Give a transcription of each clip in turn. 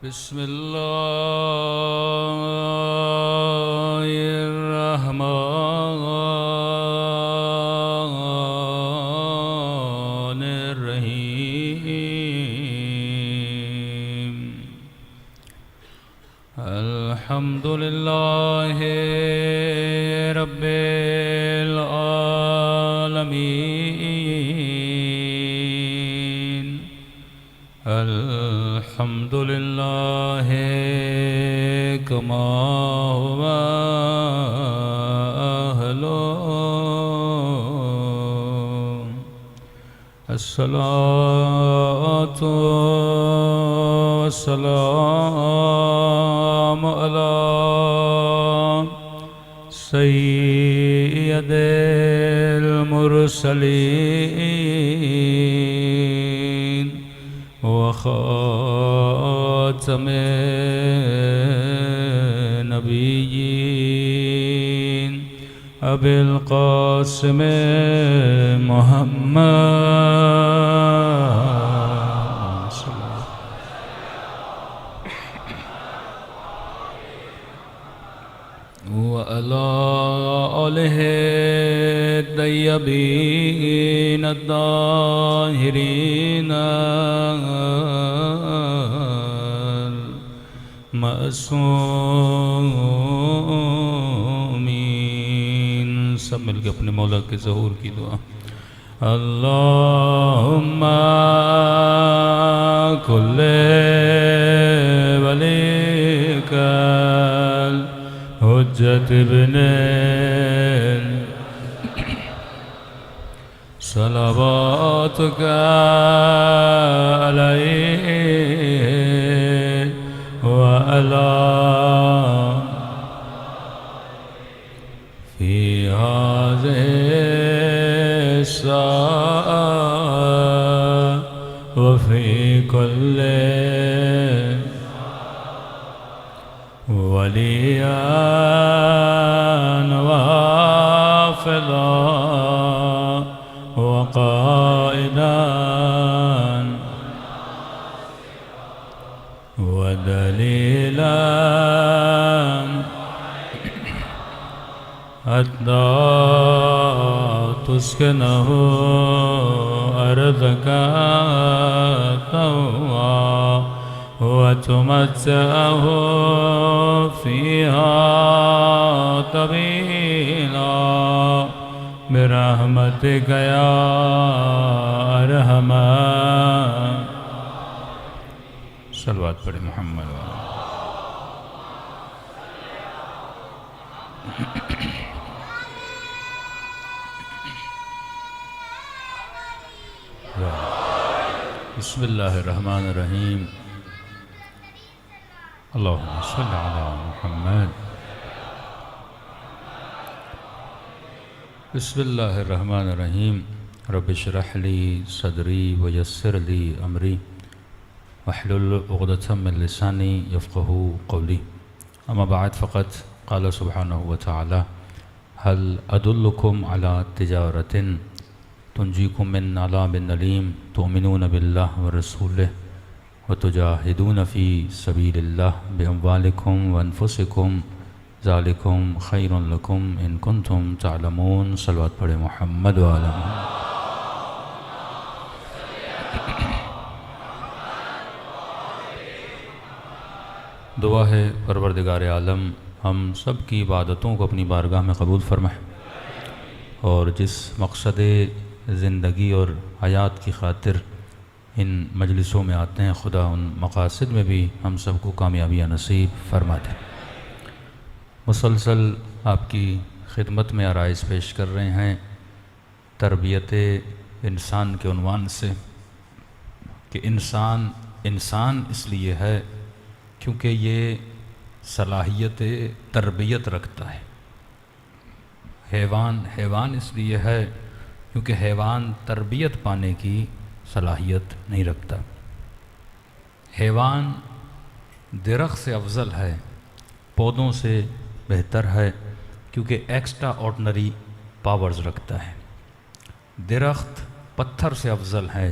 بسم الله الرحمن الرحيم الحمد لله رب العالمين الحمد لله كما هو أهله الصلاة والسلام على سيد المرسلين وخاتم النبيين أبي القاسم محمد وعلى آله الطيبين الطاهرين معصومین سب مل کے اپنے مولا کے ظہور کی دعا اللہم کل ولیک حجت ابن صلواتک علیہ وعلى في هذه الساعة وفي كل وليا وحافظا وقائدا ودليلا حتى تسكنه أرضك طوعا وتمتعه فيها طويلا برحمتك يا أرحم صلوات پڑھے محمد بسم اللہ الرحمن الرحیم اللہم صل علی محمد بسم اللہ الرحمن الرحیم رب اشرح لی صدری ویسر لی امری واحلل عقدة من لسانی یفقهوا قولی اما بعد فقط قال سبحانہ وتعالی هل ادلکم علی تجارة تنجیکم من عذاب علیم تؤمنون باللہ ورسولہ وتجاہدون فی سبیل اللہ باموالکم وانفسکم ذالکم خیر لکم ان کنتم تعلمون صلوات پڑھے محمد وعلی دعا ہے پروردگار عالم ہم سب کی عبادتوں کو اپنی بارگاہ میں قبول فرمائے اور جس مقصد زندگی اور حیات کی خاطر ان مجلسوں میں آتے ہیں خدا ان مقاصد میں بھی ہم سب کو کامیابیاں نصیب فرما دے مسلسل آپ کی خدمت میں عرائض پیش کر رہے ہیں تربیت انسان کے عنوان سے کہ انسان اس لیے ہے کیونکہ یہ صلاحیت تربیت رکھتا ہے حیوان اس لیے ہے کیونکہ حیوان تربیت پانے کی صلاحیت نہیں رکھتا حیوان درخت سے افضل ہے پودوں سے بہتر ہے کیونکہ ایکسٹرا آرڈنری پاورز رکھتا ہے درخت پتھر سے افضل ہے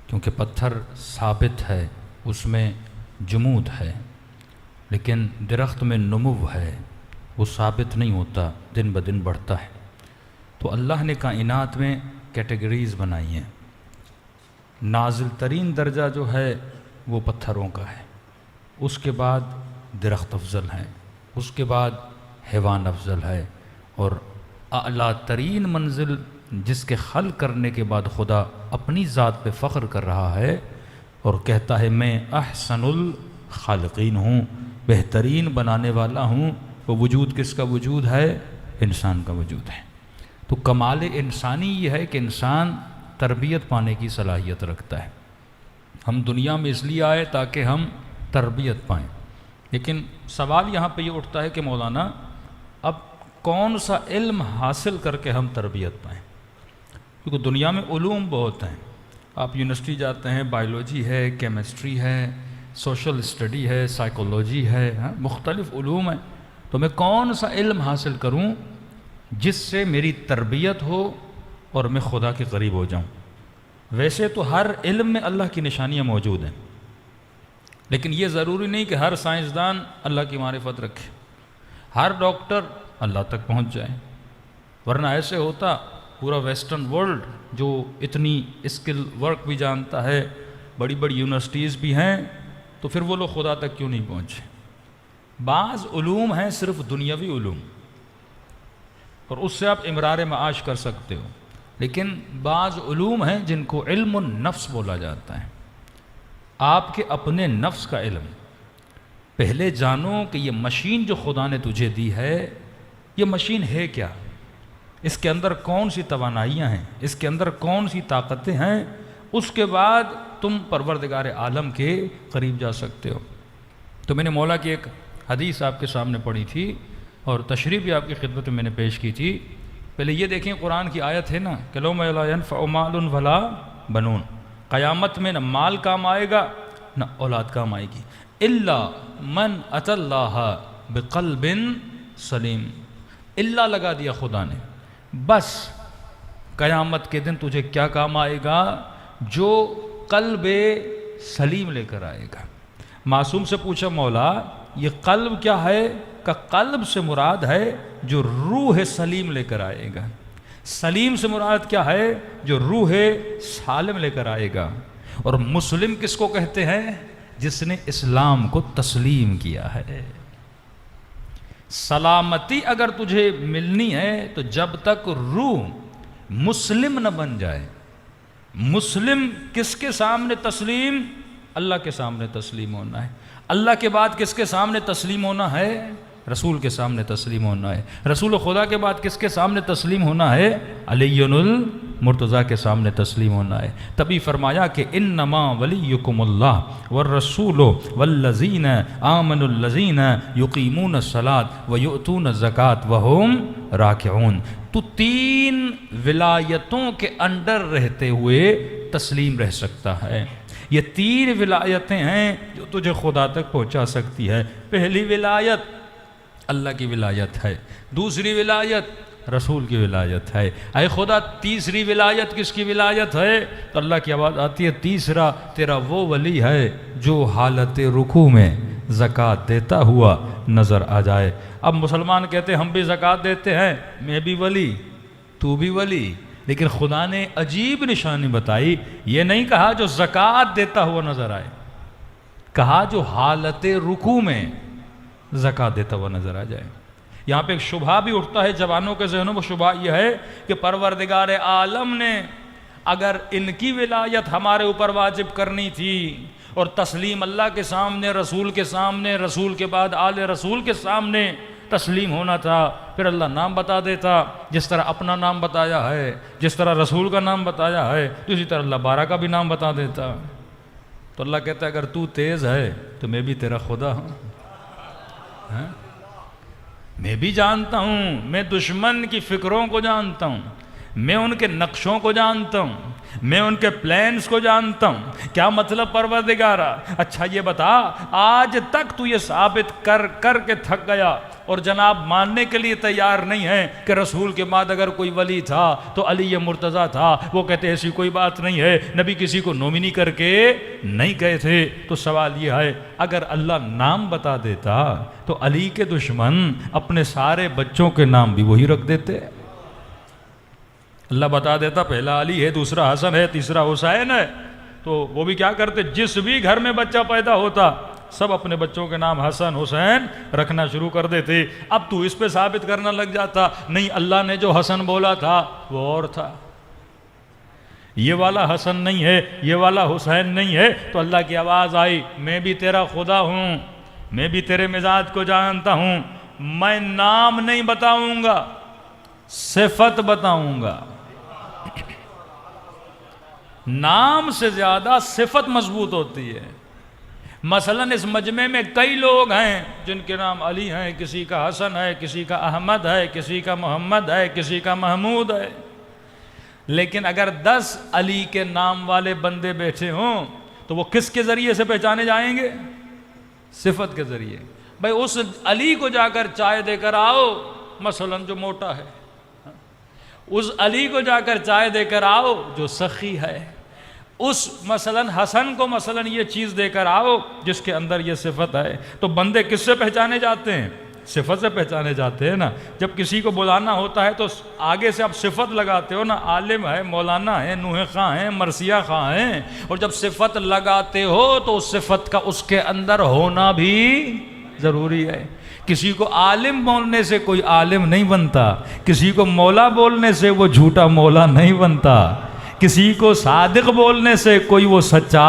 کیونکہ پتھر ثابت ہے، اس میں جمود ہے، لیکن درخت میں نمو ہے، وہ ثابت نہیں ہوتا، دن بدن بڑھتا ہے۔ تو اللہ نے کائنات میں کیٹیگریز بنائی ہیں۔ نازل ترین درجہ جو ہے وہ پتھروں کا ہے، اس کے بعد درخت افضل ہے، اس کے بعد حیوان افضل ہے، اور اعلیٰ ترین منزل جس کے خلق کرنے کے بعد خدا اپنی ذات پہ فخر کر رہا ہے اور کہتا ہے میں احسن الخالقین ہوں، بہترین بنانے والا ہوں، وہ وجود کس کا وجود ہے؟ انسان کا وجود ہے۔ تو کمال انسانی یہ ہے کہ انسان تربیت پانے کی صلاحیت رکھتا ہے۔ ہم دنیا میں اس لیے آئے تاکہ ہم تربیت پائیں، لیکن سوال یہاں پہ یہ اٹھتا ہے کہ مولانا اب کون سا علم حاصل کر کے ہم تربیت پائیں؟ کیونکہ دنیا میں علوم بہت ہیں، آپ یونیورسٹی جاتے ہیں، بائیولوجی ہے، کیمسٹری ہے، سوشل اسٹڈی ہے، سائیکولوجی ہے، مختلف علوم ہیں، تو میں کون سا علم حاصل کروں جس سے میری تربیت ہو اور میں خدا کے قریب ہو جاؤں؟ ویسے تو ہر علم میں اللہ کی نشانیاں موجود ہیں، لیکن یہ ضروری نہیں کہ ہر سائنسدان اللہ کی معرفت رکھے، ہر ڈاکٹر اللہ تک پہنچ جائے، ورنہ ایسے ہوتا پورا ویسٹرن ورلڈ جو اتنی اسکل ورک بھی جانتا ہے، بڑی بڑی یونیورسٹیز بھی ہیں، تو پھر وہ لوگ خدا تک کیوں نہیں پہنچے؟ بعض علوم ہیں صرف دنیاوی علوم، اور اس سے آپ امرار معاش کر سکتے ہو، لیکن بعض علوم ہیں جن کو علم النفس بولا جاتا ہے، آپ کے اپنے نفس کا علم۔ پہلے جانو کہ یہ مشین جو خدا نے تجھے دی ہے، یہ مشین ہے کیا، اس کے اندر کون سی توانائیاں ہیں، اس کے اندر کون سی طاقتیں ہیں، اس کے بعد تم پروردگار عالم کے قریب جا سکتے ہو۔ تو میں نے مولا کی ایک حدیث آپ کے سامنے پڑھی تھی اور تشریح بھی آپ کی خدمت میں نے پیش کی تھی۔ پہلے یہ دیکھیں، قرآن کی آیت ہے نا کہ یوم لا ینفع مال ولا بنون، قیامت میں نہ مال کام آئے گا نہ اولاد کام آئے گی، الا من اتی اللہ بقلب سلیم، الا لگا دیا خدا نے، بس قیامت کے دن تجھے کیا کام آئے گا؟ جو قلب سلیم لے کر آئے گا۔ معصوم سے پوچھا مولا یہ قلب کیا ہے؟ کہ قلب سے مراد ہے جو روح سلیم لے کر آئے گا، سلیم سے مراد کیا ہے؟ جو روح سالم لے کر آئے گا۔ اور مسلم کس کو کہتے ہیں؟ جس نے اسلام کو تسلیم کیا ہے۔ سلامتی اگر تجھے ملنی ہے تو جب تک روح مسلم نہ بن جائے۔ مسلم کس کے سامنے تسلیم؟ اللہ کے سامنے تسلیم ہونا ہے۔ اللہ کے بعد کس کے سامنے تسلیم ہونا ہے؟ رسول کے سامنے تسلیم ہونا ہے۔ رسول خدا کے بعد کس کے سامنے تسلیم ہونا ہے؟ علی المرتضیٰ کے سامنے تسلیم ہونا ہے۔ تبھی فرمایا کہ انما ولیکم اللہ والرسول والذین آمنوا الذین یقیمون الصلاۃ ویؤتون الزکاۃ وہم راکعون۔ تو تین ولایتوں کے انڈر رہتے ہوئے تسلیم رہ سکتا ہے۔ یہ تین ولایتیں ہیں جو تجھے خدا تک پہنچا سکتی ہے۔ پہلی ولایت اللہ کی ولایت ہے، دوسری ولایت رسول کی ولایت ہے۔ اے خدا تیسری ولایت کس کی ولایت ہے؟ تو اللہ کی آواز آتی ہے تیسرا تیرا وہ ولی ہے جو حالت رکوع میں زکوٰۃ دیتا ہوا نظر آ جائے۔ اب مسلمان کہتے ہیں ہم بھی زکوٰۃ دیتے ہیں، میں بھی ولی، تو بھی ولی، لیکن خدا نے عجیب نشانی بتائی، یہ نہیں کہا جو زکوٰۃ دیتا ہوا نظر آئے، کہا جو حالت رکوع میں زکوٰۃ دیتا ہوا نظر آ جائے۔ یہاں پہ ایک شبہ بھی اٹھتا ہے جوانوں کے ذہنوں میں، شبہ یہ ہے کہ پروردگار عالم نے اگر ان کی ولایت ہمارے اوپر واجب کرنی تھی اور تسلیم اللہ کے سامنے، رسول کے سامنے، رسول کے بعد آل رسول کے سامنے تسلیم ہونا تھا، پھر اللہ نام بتا دیتا، جس طرح اپنا نام بتایا ہے، جس طرح رسول کا نام بتایا ہے، اسی طرح اللہ بارہ کا بھی نام بتا دیتا۔ تو اللہ کہتا ہے اگر تو تیز ہے تو میں بھی تیرا خدا ہوں، میں بھی جانتا ہوں، میں دشمن کی فکروں کو جانتا ہوں، میں ان کے نقشوں کو جانتا ہوں، میں ان کے پلانز کو جانتا ہوں۔ کیا مطلب پروردگارا؟ اچھا یہ بتا، آج تک تو یہ ثابت کر کر کے تھک گیا اور جناب ماننے کے لیے تیار نہیں ہے کہ رسول کے بعد اگر کوئی ولی تھا تو علی مرتضیٰ تھا، وہ کہتے ایسی کوئی بات نہیں ہے، نبی کسی کو نومینی کر کے نہیں گئے تھے۔ تو سوال یہ ہے، اگر اللہ نام بتا دیتا تو علی کے دشمن اپنے سارے بچوں کے نام بھی وہی رکھ دیتے۔ اللہ بتا دیتا پہلا علی ہے، دوسرا حسن ہے، تیسرا حسین ہے، تو وہ بھی کیا کرتے؟ جس بھی گھر میں بچہ پیدا ہوتا سب اپنے بچوں کے نام حسن حسین رکھنا شروع کر دیتے۔ اب تو اس پہ ثابت کرنا لگ جاتا، نہیں اللہ نے جو حسن بولا تھا وہ اور تھا، یہ والا حسن نہیں ہے، یہ والا حسین نہیں ہے۔ تو اللہ کی آواز آئی، میں بھی تیرا خدا ہوں، میں بھی تیرے مزاج کو جانتا ہوں، میں نام نہیں بتاؤں گا، صفت بتاؤں گا۔ نام سے زیادہ صفت مضبوط ہوتی ہے۔ مثلا اس مجمع میں کئی لوگ ہیں جن کے نام علی ہیں، کسی کا حسن ہے، کسی کا احمد ہے، کسی کا محمد ہے، کسی کا محمود ہے، لیکن اگر 10 علی کے نام والے بندے بیٹھے ہوں تو وہ کس کے ذریعے سے پہچانے جائیں گے؟ صفت کے ذریعے۔ بھائی اس علی کو جا کر چائے دے کر آؤ، مثلا جو موٹا ہے، اس علی کو جا کر چائے دے کر آؤ جو سخی ہے، اس مثلا حسن کو مثلا یہ چیز دے کر آؤ جس کے اندر یہ صفت ہے۔ تو بندے کس سے پہچانے جاتے ہیں؟ صفت سے پہچانے جاتے ہیں نا۔ جب کسی کو بلانا ہوتا ہے تو آگے سے آپ صفت لگاتے ہو نا، عالم ہے، مولانا ہے، نوح خاں ہیں، مرثیہ خاں ہیں، اور جب صفت لگاتے ہو تو اس صفت کا اس کے اندر ہونا بھی ضروری ہے۔ کسی کو عالم بولنے سے کوئی عالم نہیں بنتا، کسی کو مولا بولنے سے وہ جھوٹا مولا نہیں بنتا، کسی کو صادق بولنے سے کوئی وہ سچا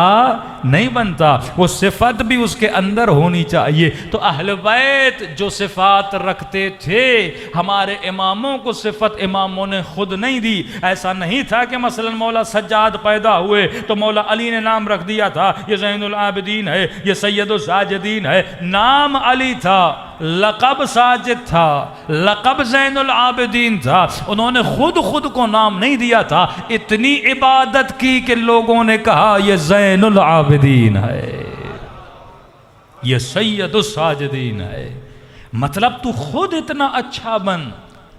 نہیں بنتا، وہ صفت بھی اس کے اندر ہونی چاہیے۔ تو اہل بیت جو صفات رکھتے تھے، ہمارے اماموں کو صفت اماموں نے خود نہیں دی۔ ایسا نہیں تھا کہ مثلا مولا سجاد پیدا ہوئے تو مولا علی نے نام رکھ دیا تھا یہ زین العابدین ہے، یہ سید الساجدین ہے۔ نام علی تھا، لقب ساجد تھا، لقب زین العابدین تھا۔ انہوں نے خود کو نام نہیں دیا تھا، اتنی عبادت کی کہ لوگوں نے کہا یہ زین العابدین ہے، یہ سید الساجدین ہے۔ مطلب تو خود اتنا اچھا بن،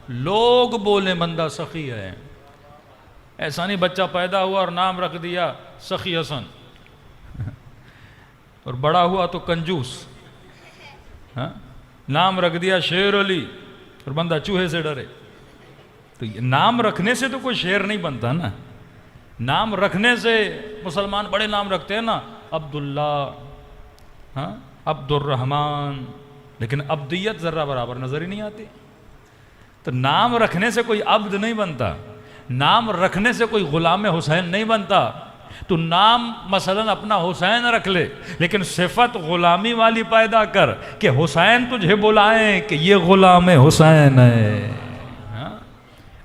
لوگ بولیں بندہ سخی ہے۔ ایسا نہیں بچہ پیدا ہوا اور نام رکھ دیا سخی حسن اور بڑا ہوا تو کنجوس، نام رکھ دیا شیر علی اور بندہ چوہے سے ڈرے۔ تو نام رکھنے سے تو کوئی شیر نہیں بنتا نا۔ نام رکھنے سے مسلمان بڑے نام رکھتے ہیں نا، عبداللہ، عبد الرحمن، لیکن عبدیت ذرہ برابر نظر ہی نہیں آتی۔ تو نام رکھنے سے کوئی عبد نہیں بنتا، نام رکھنے سے کوئی غلام حسین نہیں بنتا۔ تو نام مثلا اپنا حسین رکھ لے، لیکن صفت غلامی والی پیدا کر کہ حسین تجھے بلائیں کہ یہ غلام حسین ہے۔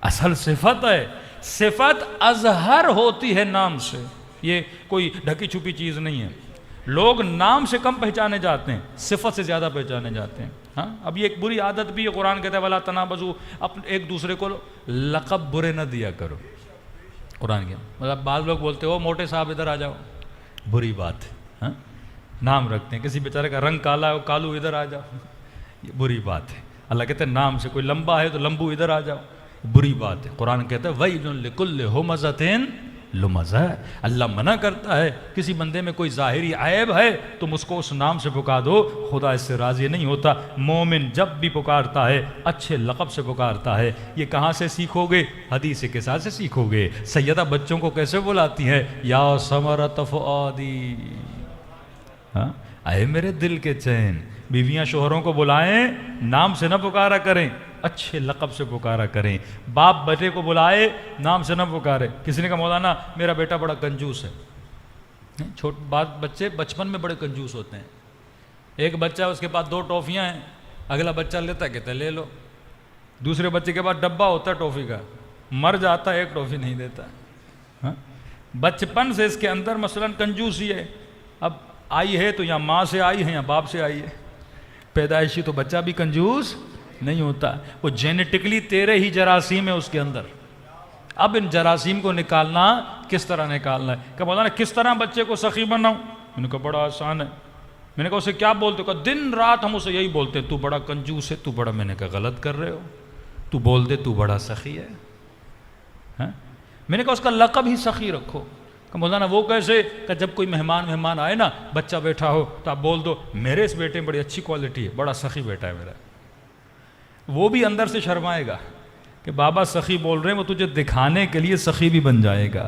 اصل صفت ہے، صفت اظہر ہوتی ہے نام سے، یہ کوئی ڈھکی چھپی چیز نہیں ہے۔ لوگ نام سے کم پہچانے جاتے ہیں، صفت سے زیادہ پہچانے جاتے ہیں۔ اب یہ ایک بری عادت بھی ہے، قرآن کہتا ہے وَلَا تَنَابَزُوا، ایک دوسرے کو لقب برے نہ دیا کرو۔ قرآن کے مطلب بعض لوگ بولتے ہو موٹے صاحب ادھر آ جاؤ، بری بات ہے۔ نام رکھتے ہیں، کسی بیچارے کا رنگ کالا ہے، کالو ادھر آ جاؤ، یہ بری بات ہے۔ اللہ کہتے ہیں نام سے، کوئی لمبا ہے تو لمبو ادھر آ جاؤ، بری بات ہے۔ قرآن کہتا ہے وَيْلٌ لِكُلِّ هُمَزَةٍ لُمَزَةٍ، اللہ منع کرتا ہے کسی بندے میں کوئی ظاہری عیب ہے تم اس کو اس نام سے پکار دو، خدا اس سے راضی نہیں ہوتا۔ مومن جب بھی پکارتا ہے اچھے لقب سے پکارتا ہے۔ یہ کہاں سے سیکھو گے؟ حدیث کے ساتھ سے سیکھو گے۔ سیدہ بچوں کو کیسے بلاتی ہیں؟ یا ثمرۃ فؤادی، اے میرے دل کے چین۔ بیویاں شوہروں کو بلائیں نام سے نہ پکارا کریں، اچھے لقب سے پکارا کریں۔ باپ بیٹے کو بلائے نام سے نہ پکارے۔ کسی نے کہا مولانا میرا بیٹا بڑا کنجوس ہے۔ بچے بچپن میں بڑے کنجوس ہوتے ہیں۔ ایک بچہ اس کے پاس 2 ٹافیاں ہیں، اگلا بچہ لیتا ہے کہتا ہے لے لو۔ دوسرے بچے کے پاس ڈبہ ہوتا ہے ٹافی کا، مر جاتا ہے 1 ٹافی نہیں دیتا۔ بچپن سے اس کے اندر مثلا کنجوسی ہے۔ اب آئی ہے تو یا ماں سے آئی ہے یا باپ سے آئی ہے، پیدائشی تو بچہ بھی کنجوس نہیں ہوتا، وہ جینیٹکلی تیرے ہی جراثیم ہے اس کے اندر۔ اب ان جراثیم کو نکالنا کس طرح نکالنا ہے؟ کہ مولانا کس طرح بچے کو سخی بناؤں؟ میں نے کہا بڑا آسان ہے۔ میں نے کہا اسے کیا بولتے ہو؟ کہا دن رات ہم اسے یہی بولتے ہیں، تو بڑا کنجوس ہے، تو بڑا۔ میں نے کہا غلط کر رہے ہو، تو بول دے تو بڑا سخی ہے۔ میں نے کہا اس کا لقب ہی سخی رکھو۔ کہ مولانا وہ کیسے؟ کہ جب کوئی مہمان آئے نا، بچہ بیٹھا ہو تو آپ بول دو میرے اس بیٹے میں بڑی اچھی کوالٹی ہے، بڑا سخی بیٹا ہے میرا۔ وہ بھی اندر سے شرمائے گا کہ بابا سخی بول رہے ہیں، وہ تجھے دکھانے کے لیے سخی بھی بن جائے گا۔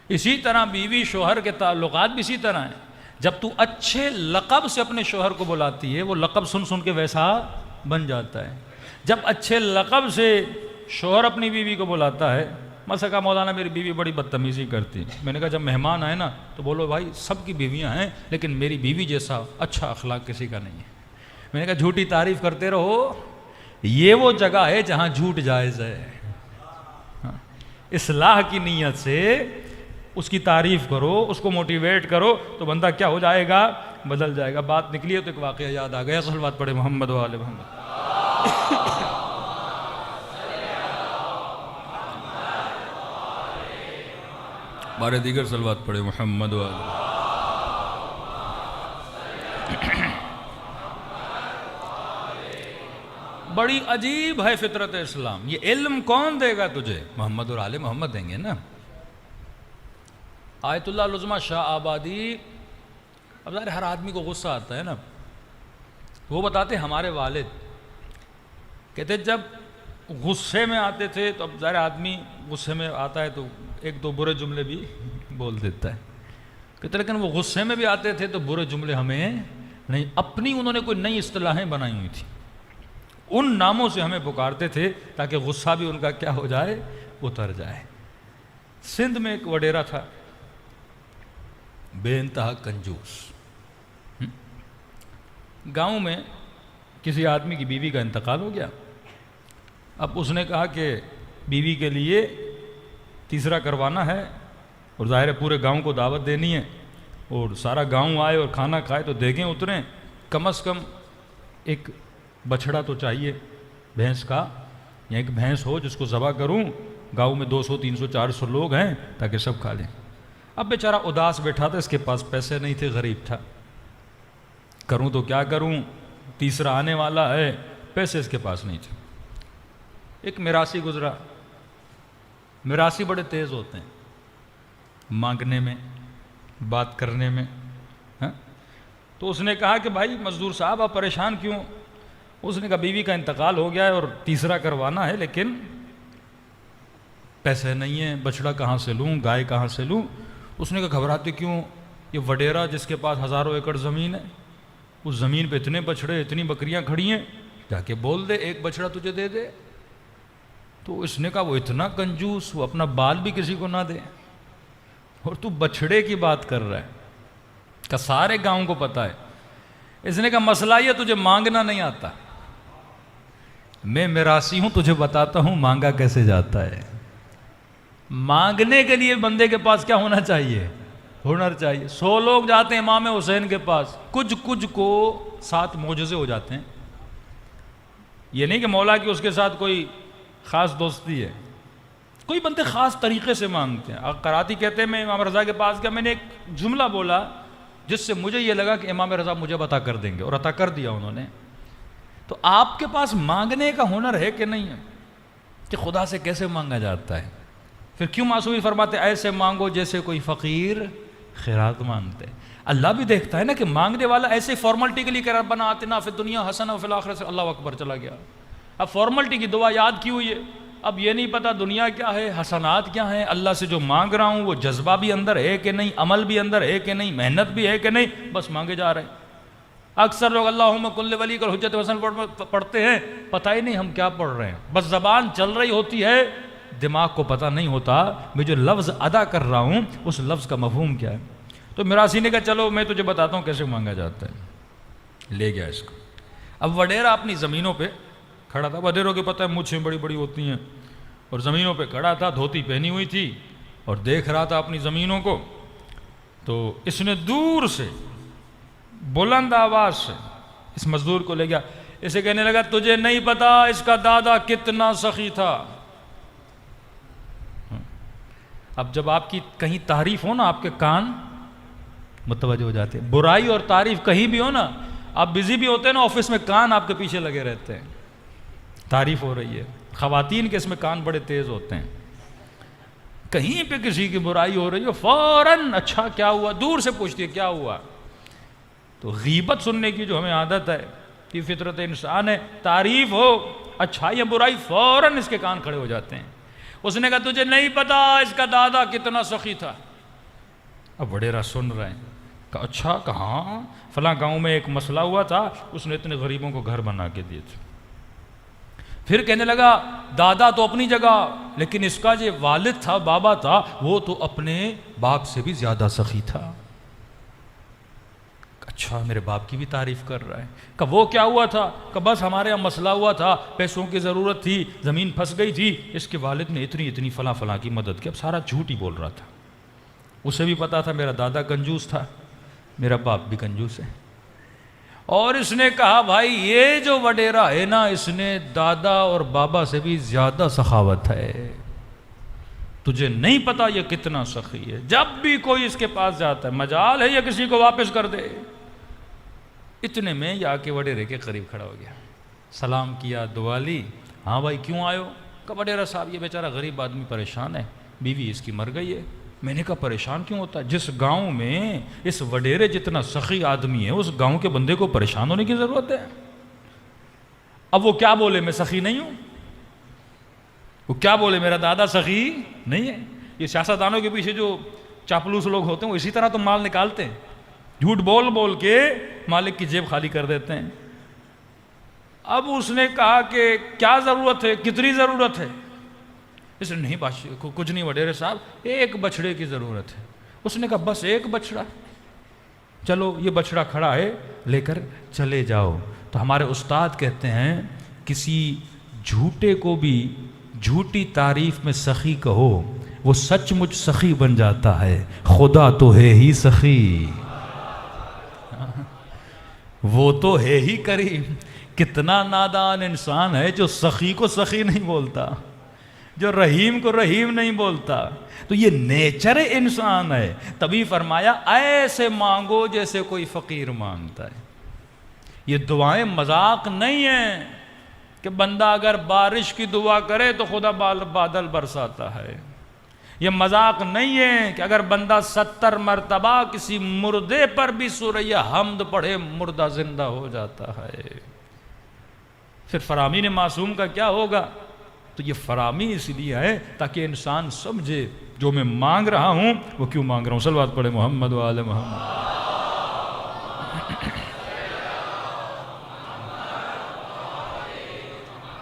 اسی طرح بیوی شوہر کے تعلقات بھی اسی طرح ہیں۔ جب تو اچھے لقب سے اپنے شوہر کو بلاتی ہے، وہ لقب سن سن کے ویسا بن جاتا ہے۔ جب اچھے لقب سے شوہر اپنی بیوی کو بلاتا ہے، مثلا کہا مولانا میری بیوی بڑی بدتمیزی کرتی ہے۔ میں نے کہا جب مہمان آئے نا تو بولو بھائی سب کی بیویاں ہیں لیکن میری بیوی جیسا اچھا اخلاق کسی کا نہیں ہے۔ میں نے کہا جھوٹی تعریف کرتے رہو، یہ وہ جگہ ہے جہاں جھوٹ جائز ہے۔ اصلاح کی نیت سے اس کی تعریف کرو، اس کو موٹیویٹ کرو تو بندہ کیا ہو جائے گا؟ بدل جائے گا۔ بات نکلی ہے تو ایک واقعہ یاد آ گیا، صلوات پڑھے محمد و آل محمد۔ بارے دیگر صلوات پڑھے محمد و آل۔ بڑی عجیب ہے فطرت اسلام۔ یہ علم کون دے گا تجھے؟ محمد اور آل محمد دیں گے نا۔ آیت اللہ العظمیٰ شاہ آبادی، اب ظاہر ہر آدمی کو غصہ آتا ہے نا، وہ بتاتے ہمارے والد کہتے جب غصے میں آتے تھے تو اب ظاہر آدمی غصے میں آتا ہے تو ایک دو برے جملے بھی بول دیتا ہے، کہتے لیکن وہ غصے میں بھی آتے تھے تو برے جملے ہمیں نہیں، اپنی انہوں نے کوئی نئی اصطلاحیں بنائی ہوئی تھی، ان ناموں سے ہمیں پکارتے تھے تاکہ غصہ بھی ان کا کیا ہو جائے؟ اتر جائے۔ سندھ میں ایک وڈیرا تھا، بے انتہا کنجوس۔ گاؤں میں کسی آدمی کی بیوی کا انتقال ہو گیا، اب اس نے کہا کہ بیوی کے لیے تیسرا کروانا ہے اور ظاہر ہے پورے گاؤں کو دعوت دینی ہے اور سارا گاؤں آئے اور کھانا کھائے تو دیگیں اتریں، کم از کم ایک بچھڑا تو چاہیے بھینس کا، یا ایک بھینس ہو جس کو ذبح کروں، گاؤں میں 200 300 400 لوگ ہیں تاکہ سب کھا لیں۔ اب بیچارہ اداس بیٹھا تھا، اس کے پاس پیسے نہیں تھے، غریب تھا، کروں تو کیا کروں، تیسرا آنے والا ہے، پیسے اس کے پاس نہیں تھے۔ ایک میراثی گزرا، میراثی بڑے تیز ہوتے ہیں مانگنے میں، بات کرنے میں، تو اس نے کہا کہ بھائی مزدور صاحب آپ پریشان کیوں؟ اس نے کہا بیوی کا انتقال ہو گیا ہے اور تیسرا کروانا ہے لیکن پیسے نہیں ہیں، بچڑا کہاں سے لوں، گائے کہاں سے لوں؟ اس نے کہا گھبراتے کیوں، یہ وڈیرا جس کے پاس ہزاروں ایکڑ زمین ہے، اس زمین پہ اتنے بچڑے اتنی بکریاں کھڑی ہیں، جا کے بول دے ایک بچڑا تجھے دے دے۔ تو اس نے کہا وہ اتنا کنجوس، وہ اپنا بال بھی کسی کو نہ دے اور تو بچڑے کی بات کر رہا ہے، کہ سارے گاؤں کو پتہ ہے۔ اس نے کہا مسئلہ یہ تجھے مانگنا نہیں آتا، میں میراثی ہوں، تجھے بتاتا ہوں مانگا کیسے جاتا ہے۔ مانگنے کے لیے بندے کے پاس کیا ہونا چاہیے؟ ہنر چاہیے۔ 100 لوگ جاتے ہیں امام حسین کے پاس، کچھ کو 7 معجزے ہو جاتے ہیں۔ یہ نہیں کہ مولا کی اس کے ساتھ کوئی خاص دوستی ہے، کوئی بندے خاص طریقے سے مانگتے ہیں۔ قراتی کہتے ہیں میں امام رضا کے پاس گیا، میں نے ایک جملہ بولا جس سے مجھے یہ لگا کہ امام رضا مجھے عطا کر دیں گے، اور عطا کر دیا انہوں نے۔ تو آپ کے پاس مانگنے کا ہنر ہے کہ نہیں ہے؟ کہ خدا سے کیسے مانگا جاتا ہے؟ پھر کیوں معصومی فرماتے ایسے مانگو جیسے کوئی فقیر خیرات مانگتے؟ اللہ بھی دیکھتا ہے نا کہ مانگنے والا ایسے فارملٹی کے لیے کہ ربنا آتنا فی الدنیا حسنہ وفی الآخرۃ سے اللہ اکبر چلا گیا۔ اب فارملٹی کی دعا یاد کی ہوئی ہے، اب یہ نہیں پتا دنیا کیا ہے، حسنات کیا ہیں، اللہ سے جو مانگ رہا ہوں وہ جذبہ بھی اندر ہے کہ نہیں، عمل بھی اندر ہے کہ نہیں، محنت بھی ہے کہ نہیں، بس مانگے جا رہے ہیں۔ اکثر لوگ اللہم کل ولی کل حجت حسن پڑھتے ہیں، پتہ ہی نہیں ہم کیا پڑھ رہے ہیں، بس زبان چل رہی ہوتی ہے، دماغ کو پتہ نہیں ہوتا میں جو لفظ ادا کر رہا ہوں اس لفظ کا مفہوم کیا ہے۔ تو میراثی نے کہا چلو میں تجھے بتاتا ہوں کیسے مانگا جاتا ہے، لے گیا اس کو۔ اب وڈیرا اپنی زمینوں پہ کھڑا تھا، وڈیروں کے پتہ ہے مچھیں بڑی بڑی ہوتی ہیں، اور زمینوں پہ کھڑا تھا، دھوتی پہنی ہوئی تھی اور دیکھ رہا تھا اپنی زمینوں کو۔ تو اس نے دور سے بلند آواز سے اس مزدور کو لے گیا، اسے کہنے لگا تجھے نہیں پتا اس کا دادا کتنا سخی تھا، اب جب آپ کی کہیں تعریف ہو نا آپ کے کان متوجہ ہو جاتے ہیں، برائی اور تعریف کہیں بھی ہو نا آپ بزی بھی ہوتے ہیں نا آفس میں، کان آپ کے پیچھے لگے رہتے ہیں، تعریف ہو رہی ہے، خواتین کے اس میں کان بڑے تیز ہوتے ہیں، کہیں پہ کسی کی برائی ہو رہی ہو فوراً اچھا کیا ہوا، دور سے پوچھتی ہے کیا ہوا. تو غیبت سننے کی جو ہمیں عادت ہے یہ فطرت انسان ہے، تعریف ہو اچھائی یا برائی فوراً اس کے کان کھڑے ہو جاتے ہیں. اس نے کہا تجھے نہیں پتا اس کا دادا کتنا سخی تھا. اب وڈیرا سن رہے ہیں، کہا اچھا کہاں، فلاں گاؤں میں ایک مسئلہ ہوا تھا، اس نے اتنے غریبوں کو گھر بنا کے دیے تھے. پھر کہنے لگا دادا تو اپنی جگہ، لیکن اس کا جو والد تھا بابا تھا وہ تو اپنے باپ سے بھی زیادہ سخی تھا. اچھا میرے باپ کی بھی تعریف کر رہا ہے. کہ وہ کیا ہوا تھا، کہ بس ہمارے یہاں مسئلہ ہوا تھا، پیسوں کی ضرورت تھی، زمین پھنس گئی تھی، اس کے والد نے اتنی فلاں فلاں کی مدد کی. اب سارا جھوٹ ہی بول رہا تھا، اسے بھی پتا تھا میرا دادا کنجوس تھا، میرا باپ بھی کنجوس ہے. اور اس نے کہا بھائی یہ جو وڈیرا ہے نا اس نے دادا اور بابا سے بھی زیادہ سخاوت ہے، تجھے نہیں پتا یہ کتنا سخی ہے. جب بھی کوئی اس کے پاس جاتا ہے مجال ہے یا کسی کو واپس کر دے. اتنے میں یہ آ کے وڈیرے کے قریب کھڑا ہو گیا، سلام کیا، دعا لی. ہاں بھائی کیوں آئے ہو؟ کہ وڈیرا صاحب یہ بیچارہ غریب آدمی پریشان ہے، بیوی اس کی مر گئی ہے. میں نے کہا پریشان کیوں ہوتا ہے؟ جس گاؤں میں اس وڈیرے جتنا سخی آدمی ہے اس گاؤں کے بندے کو پریشان ہونے کی ضرورت ہے؟ اب وہ کیا بولے میں سخی نہیں ہوں، وہ کیا بولے میرا دادا سخی نہیں ہے. یہ سیاستدانوں کے پیچھے جو چاپلوس لوگ ہوتے ہیں وہ اسی طرح تو مال نکالتے ہیں، جھوٹ بول بول کے مالک کی جیب خالی کر دیتے ہیں. اب اس نے کہا کہ کیا ضرورت ہے، کتنی ضرورت ہے؟ اس نے نہیں بادشاہ کچھ نہیں وڈیرے صاحب، ایک بچڑے کی ضرورت ہے. اس نے کہا بس ایک بچڑا، چلو یہ بچڑا کھڑا ہے لے کر چلے جاؤ. تو ہمارے استاد کہتے ہیں کسی جھوٹے کو بھی جھوٹی تعریف میں سخی کہو وہ سچ مچ سخی بن جاتا ہے، خدا تو ہے ہی سخی، وہ تو ہے ہی کریم. کتنا نادان انسان ہے جو سخی کو سخی نہیں بولتا، جو رحیم کو رحیم نہیں بولتا. تو یہ نیچر انسان ہے. تبھی فرمایا ایسے مانگو جیسے کوئی فقیر مانگتا ہے. یہ دعائیں مذاق نہیں ہیں کہ بندہ اگر بارش کی دعا کرے تو خدا بادل برساتا ہے. یہ مذاق نہیں ہے کہ اگر بندہ 70 مرتبہ کسی مردے پر بھی سورہ حمد پڑھے مردہ زندہ ہو جاتا ہے. پھر فرامین معصوم کا کیا ہوگا؟ تو یہ فرامی اس لیے ہے تاکہ انسان سمجھے جو میں مانگ رہا ہوں وہ کیوں مانگ رہا ہوں. صلوات پڑھے محمد و آل محمد.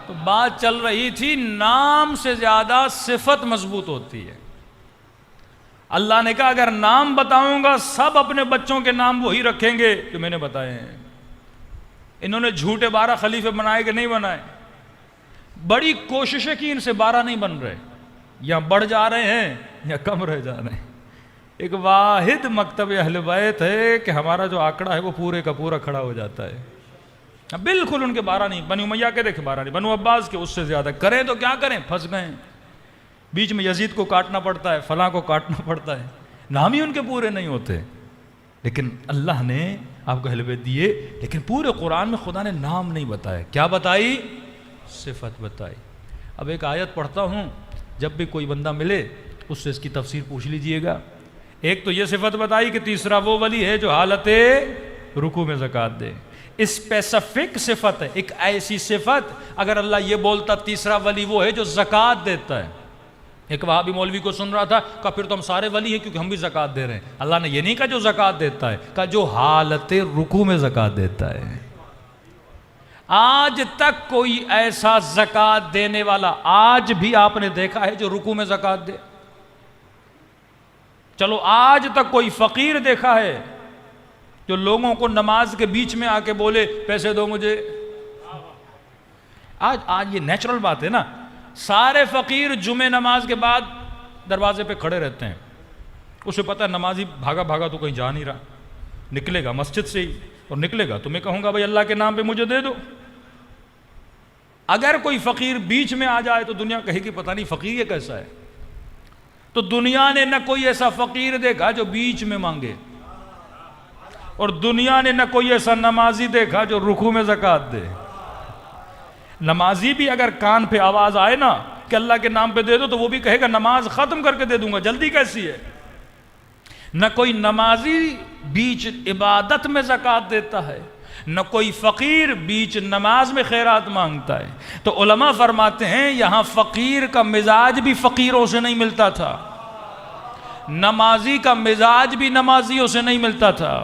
تو بات چل رہی تھی نام سے زیادہ صفت مضبوط ہوتی ہے. اللہ نے کہا اگر نام بتاؤں گا سب اپنے بچوں کے نام وہی رکھیں گے جو میں نے بتائے ہیں. انہوں نے جھوٹے 12 خلیفے بنائے کہ نہیں بنائے؟ بڑی کوششیں کی، ان سے 12 نہیں بن رہے، یا بڑھ جا رہے ہیں یا کم رہ جا رہے ہیں. ایک واحد مکتب اہل بیت ہے کہ ہمارا جو آنکڑا ہے وہ پورے کا پورا کھڑا ہو جاتا ہے. بالکل ان کے 12 نہیں. بنو امیہ کے دیکھیں 12 نہیں، بنو عباس کے اس سے زیادہ. کریں تو کیا کریں، پھنس گئے. بیچ میں یزید کو کاٹنا پڑتا ہے، فلاں کو کاٹنا پڑتا ہے، نام ہی ان کے پورے نہیں ہوتے. لیکن اللہ نے آپ کو اہل بیت دیے، لیکن پورے قرآن میں خدا نے نام نہیں بتایا. کیا بتائی؟ صفت بتائی. اب ایک آیت پڑھتا ہوں، جب بھی کوئی بندہ ملے اس سے اس کی تفسیر پوچھ لیجئے گا. ایک تو یہ صفت بتائی کہ تیسرا وہ ولی ہے جو حالت رکوع میں زکوٰۃ دے. اسپیسیفک صفت ہے، ایک ایسی صفت اگر اللہ یہ بولتا تیسرا ولی وہ ہے جو زکوٰۃ دیتا ہے. ایک وہابی مولوی کو سن رہا تھا، کہا پھر تو ہم سارے ولی ہیں کیونکہ ہم بھی زکوٰۃ دے رہے ہیں. اللہ نے یہ نہیں کہا جو زکوٰۃ دیتا ہے، کہا جو حالت رکوع میں زکوٰۃ دیتا ہے. آج تک کوئی ایسا زکوٰۃ دینے والا آج بھی آپ نے دیکھا ہے جو رکوع میں زکوٰۃ دے؟ چلو آج تک کوئی فقیر دیکھا ہے جو لوگوں کو نماز کے بیچ میں آ کے بولے پیسے دو مجھے؟ آج یہ نیچرل بات ہے نا. سارے فقیر جمعہ نماز کے بعد دروازے پہ کھڑے رہتے ہیں. اسے پتہ ہے نمازی بھاگا بھاگا تو کہیں جا نہیں رہا، نکلے گا مسجد سے ہی اور نکلے گا تو میں کہوں گا بھائی اللہ کے نام پہ مجھے دے دو. اگر کوئی فقیر بیچ میں آ جائے تو دنیا کہے گی پتہ نہیں فقیر یہ کیسا ہے. تو دنیا نے نہ کوئی ایسا فقیر دیکھا جو بیچ میں مانگے، اور دنیا نے نہ کوئی ایسا نمازی دیکھا جو رکوع میں زکوٰۃ دے۔ نمازی بھی اگر کان پہ آواز آئے نا کہ اللہ کے نام پہ دے دو تو وہ بھی کہے گا نماز ختم کر کے دے دوں گا، جلدی کیسی ہے۔ نہ کوئی نمازی بیچ عبادت میں زکوٰۃ دیتا ہے، نہ کوئی فقیر بیچ نماز میں خیرات مانگتا ہے۔ تو علماء فرماتے ہیں یہاں فقیر کا مزاج بھی فقیروں سے نہیں ملتا تھا، نمازی کا مزاج بھی نمازیوں سے نہیں ملتا تھا۔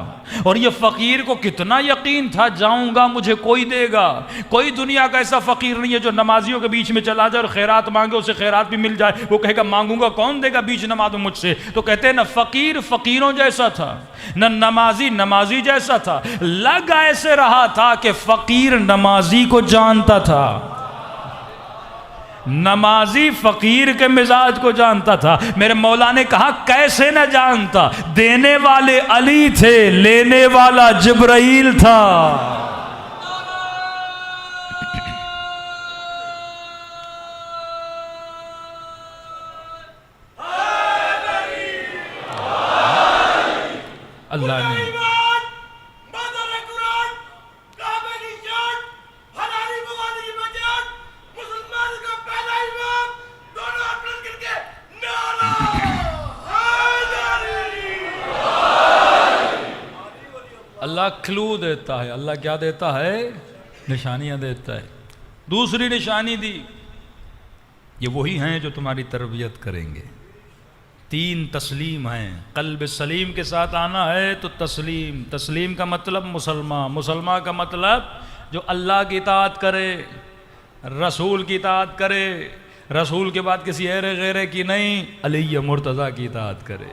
اور یہ فقیر کو کتنا یقین تھا جاؤں گا مجھے کوئی دے گا۔ کوئی دنیا کا ایسا فقیر نہیں ہے جو نمازیوں کے بیچ میں چلا جائے اور خیرات مانگے، اسے خیرات بھی مل جائے، وہ کہے گا مانگوں گا کون دے گا بیچ نماز میں مجھ سے۔ تو کہتے ہیں نہ فقیر فقیروں جیسا تھا، نہ نمازی نمازی جیسا تھا، لگ ایسے رہا تھا کہ فقیر نمازی کو جانتا تھا، نمازی فقیر کے مزاج کو جانتا تھا۔ میرے مولا نے کہا کیسے نہ جانتا، دینے والے علی تھے، لینے والا جبرائیل تھا۔ اللہ نے اللہ کلو دیتا ہے، اللہ کیا دیتا ہے؟ نشانیاں دیتا ہے۔ دوسری نشانی دی، یہ وہی ہیں جو تمہاری تربیت کریں گے۔ 3 تسلیم ہیں، قلب سلیم کے ساتھ آنا ہے تو تسلیم، تسلیم کا مطلب مسلمان، مسلمان کا مطلب جو اللہ کی اطاعت کرے، رسول کی اطاعت کرے، رسول کے بعد کسی غیرے کی نہیں، علی مرتضیٰ کی اطاعت کرے۔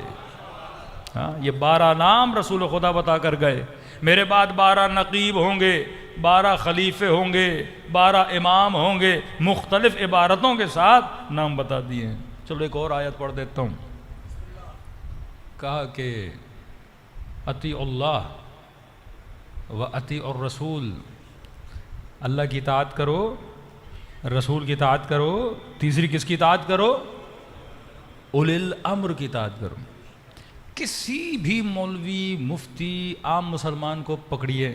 ہاں یہ 12 نام رسول خدا بتا کر گئے، میرے بعد 12 نقیب ہوں گے، 12 خلیفے ہوں گے، 12 امام ہوں گے، مختلف عبارتوں کے ساتھ نام بتا دیے ہیں۔ چلو ایک اور آیت پڑھ دیتا ہوں۔ کہا کہ اطیعوا اللہ و اطیعوا الرسول، اللہ کی اطاعت کرو، رسول کی اطاعت کرو، تیسری کس کی اطاعت کرو؟ اولی الامر کی اطاعت کرو۔ کسی بھی مولوی مفتی عام مسلمان کو پکڑیے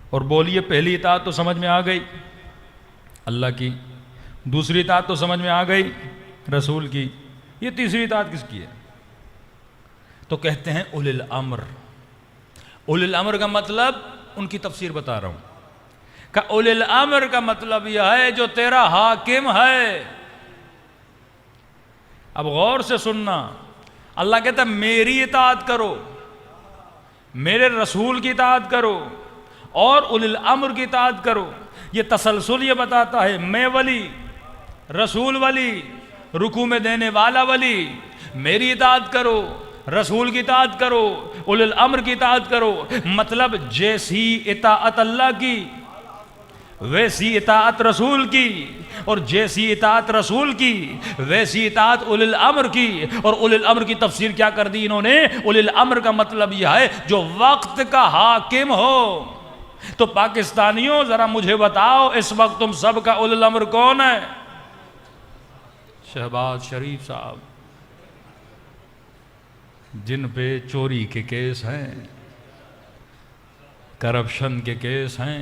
اور بولیے پہلی اطاعت تو سمجھ میں آ گئی اللہ کی، دوسری اطاعت تو سمجھ میں آ گئی رسول کی، یہ تیسری اطاعت کس کی ہے؟ تو کہتے ہیں اولی الامر۔ اولی الامر کا مطلب ان کی تفسیر بتا رہا ہوں کہ اولی الامر کا مطلب یہ ہے جو تیرا حاکم ہے۔ اب غور سے سننا، اللہ کہتا ہے میری اطاعت کرو، میرے رسول کی اطاعت کرو اور اولی الامر کی اطاعت کرو۔ یہ تسلسل یہ بتاتا ہے میں ولی، رسول ولی، رکوع میں دینے والا ولی، میری اطاعت کرو، رسول کی اطاعت کرو، اولی الامر کی اطاعت کرو۔ مطلب جیسی اطاعت اللہ کی ویسی اطاعت رسول کی، اور جیسی اطاعت رسول کی ویسی اطاعت اولی الامر کی۔ اور اولی الامر کی تفسیر کیا کر دی انہوں نے؟ اولی الامر کا مطلب یہ ہے جو وقت کا حاکم ہو۔ تو پاکستانیوں ذرا مجھے بتاؤ اس وقت تم سب کا اولی الامر کون ہے؟ شہباز شریف صاحب، جن پہ چوری کے کیس ہیں، کرپشن کے کیس ہیں،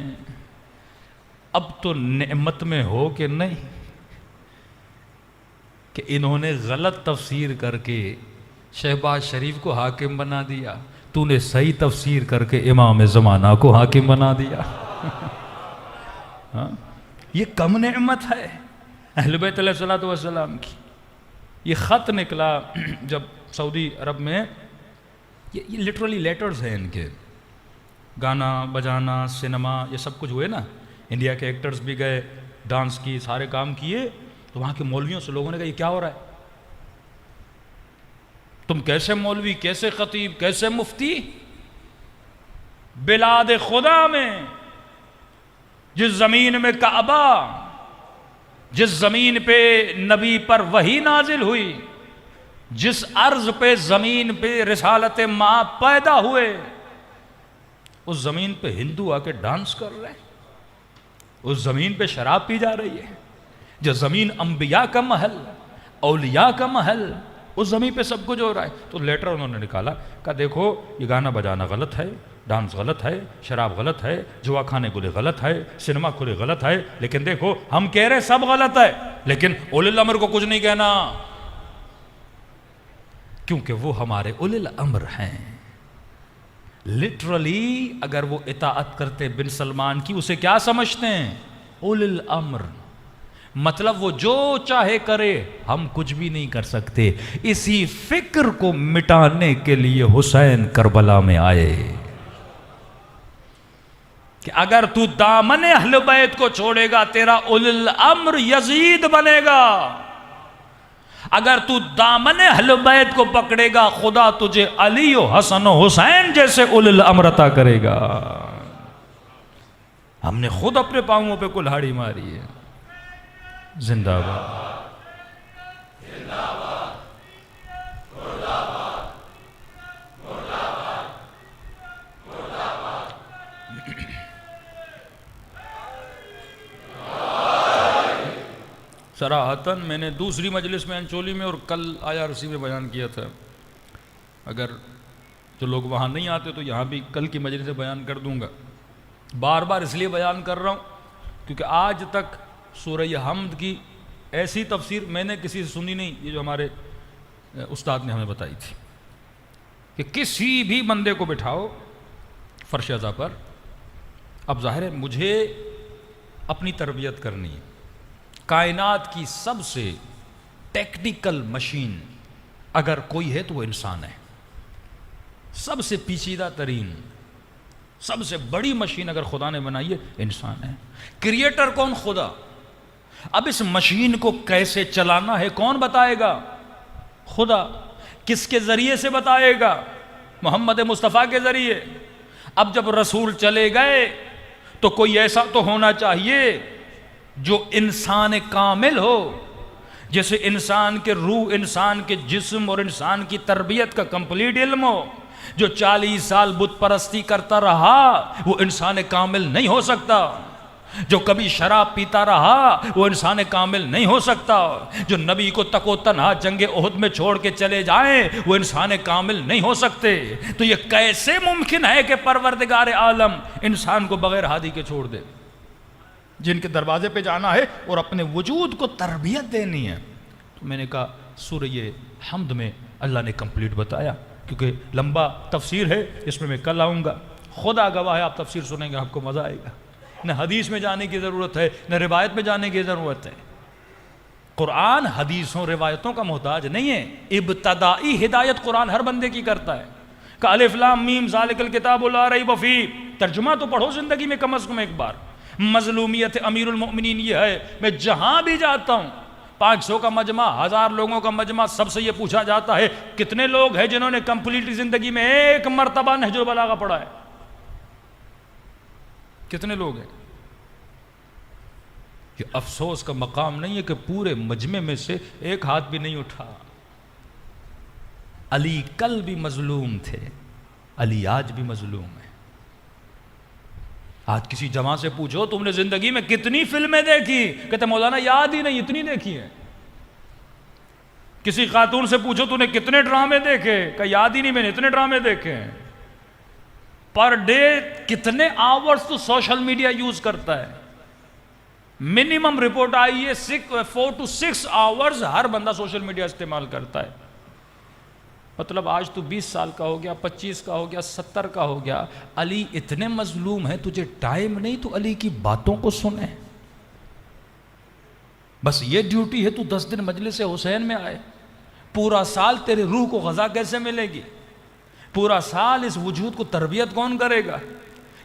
اب تو نعمت میں ہو کہ نہیں کہ انہوں نے غلط تفسیر کر کے شہباز شریف کو حاکم بنا دیا، تو نے صحیح تفسیر کر کے امام زمانہ کو حاکم بنا دیا۔ ہاں یہ کم نعمت ہے اہل بیت علیہ الصلوۃ والسلام کی۔ یہ خط نکلا جب سعودی عرب میں، یہ لٹرلی لیٹرز ہیں ان کے، گانا بجانا سنیما یہ سب کچھ ہوئے نا، انڈیا کے ایکٹرز بھی گئے، ڈانس کی سارے کام کیے، تو وہاں کے مولویوں سے لوگوں نے کہا یہ کیا ہو رہا ہے؟ تم کیسے مولوی، کیسے خطیب، کیسے مفتی؟ بلاد خدا میں، جس زمین میں کعبہ، جس زمین پہ نبی پر وحی نازل ہوئی، جس ارض پہ زمین پہ رسالت ماں پیدا ہوئے، اس زمین پہ ہندو آ کے ڈانس کر رہے ہیں، اس زمین پہ شراب پی جا رہی ہے۔ جو زمین انبیاء کا محل، اولیاء کا محل، اس زمین پہ سب کچھ ہو رہا ہے. تو لیٹر انہوں نے نکالا, کہا دیکھو یہ گانا بجانا غلط ہے, ڈانس غلط ہے, شراب غلط ہے, جوا کھانے کو لے غلط ہے, سنیما کھلے غلط ہے, لیکن دیکھو ہم کہہ رہے سب غلط ہے, لیکن اولی الامر کو کچھ نہیں کہنا, کیونکہ وہ ہمارے اولی الامر ہیں. لٹرلی اگر وہ اطاعت کرتے بن سلمان کی, اسے کیا سمجھتے ہیں؟ اولی الامر. مطلب وہ جو چاہے کرے, ہم کچھ بھی نہیں کر سکتے. اسی فکر کو مٹانے کے لیے حسین کربلا میں آئے کہ اگر تو دامن اہل بیت کو چھوڑے گا تیرا اولی الامر یزید بنے گا, اگر تو دامن اہل بیت کو پکڑے گا خدا تجھے علی و حسن و حسین جیسے اولی الامر عطا کرے گا. ہم نے خود اپنے پاؤں پہ کلہاڑی ماری ہے. زندہ باد. صراحتاً میں نے دوسری مجلس میں انچولی میں اور کل IRC میں بیان کیا تھا, اگر جو لوگ وہاں نہیں آتے تو یہاں بھی کل کی مجلس سے بیان کر دوں گا. بار بار اس لیے بیان کر رہا ہوں کیونکہ آج تک سورہ حمد کی ایسی تفسیر میں نے کسی سے سنی نہیں, یہ جو ہمارے استاد نے ہمیں بتائی تھی کہ کسی بھی بندے کو بٹھاؤ فرش ازا پر. اب ظاہر ہے مجھے اپنی تربیت کرنی ہے. کائنات کی سب سے ٹیکنیکل مشین اگر کوئی ہے تو وہ انسان ہے. سب سے پیچیدہ ترین, سب سے بڑی مشین اگر خدا نے بنائی ہے انسان ہے. کریٹر کون؟ خدا. اب اس مشین کو کیسے چلانا ہے کون بتائے گا؟ خدا. کس کے ذریعے سے بتائے گا؟ محمد مصطفیٰ کے ذریعے. اب جب رسول چلے گئے تو کوئی ایسا تو ہونا چاہیے جو انسان کامل ہو, جیسے انسان کے روح, انسان کے جسم اور انسان کی تربیت کا کمپلیٹ علم ہو. جو 40 سال بت پرستی کرتا رہا وہ انسان کامل نہیں ہو سکتا. جو کبھی شراب پیتا رہا وہ انسان کامل نہیں ہو سکتا. جو نبی کو تک و تنہا جنگ احد میں چھوڑ کے چلے جائیں وہ انسان کامل نہیں ہو سکتے. تو یہ کیسے ممکن ہے کہ پروردگار عالم انسان کو بغیر ہادی کے چھوڑ دے؟ جن کے دروازے پہ جانا ہے اور اپنے وجود کو تربیت دینی ہے. تو میں نے کہا سورہ حمد میں اللہ نے کمپلیٹ بتایا, کیونکہ لمبا تفسیر ہے, اس میں کل آؤں گا. خدا گواہ ہے آپ تفسیر سنیں گے آپ کو مزہ آئے گا. نہ حدیث میں جانے کی ضرورت ہے نہ روایت میں جانے کی ضرورت ہے. قرآن حدیثوں روایتوں کا محتاج نہیں ہے. ابتدائی ہدایت قرآن ہر بندے کی کرتا ہے. کہ الف لام میم ذالک الکتاب لا ریب فیہ, ترجمہ تو پڑھو زندگی میں کم از کم ایک بار. مظلومیت امیر المؤمنین یہ ہے, میں جہاں بھی جاتا ہوں 500 کا مجمع, 1000 لوگوں کا مجمع, سب سے یہ پوچھا جاتا ہے کتنے لوگ ہیں جنہوں نے کمپلیٹ زندگی میں ایک مرتبہ نہج البلاغہ پڑھا ہے؟ کتنے لوگ ہیں؟ یہ افسوس کا مقام نہیں ہے کہ پورے مجمع میں سے ایک ہاتھ بھی نہیں اٹھا. علی کل بھی مظلوم تھے, علی آج بھی مظلوم ہے. آج کسی جوان سے پوچھو تم نے زندگی میں کتنی فلمیں دیکھی, کہتے مولانا یاد ہی نہیں, اتنی دیکھی ہے. کسی خاتون سے پوچھو تو نے کتنے ڈرامے دیکھے, کہ یاد ہی نہیں میں نے اتنے ڈرامے دیکھے ہیں. پر ڈے کتنے آورز تو سوشل میڈیا یوز کرتا ہے؟ منیمم رپورٹ آئی ہے 4 to 6 آورز ہر بندہ سوشل میڈیا استعمال کرتا ہے. مطلب آج تو 20 سال کا ہو گیا, 25 کا ہو گیا, 70 کا ہو گیا, علی اتنے مظلوم ہیں, تجھے ٹائم نہیں تو علی کی باتوں کو سنے. بس یہ ڈیوٹی ہے تو 10 دن مجلس حسین میں آئے. پورا سال تیرے روح کو غذا کیسے ملے گی؟ پورا سال اس وجود کو تربیت کون کرے گا؟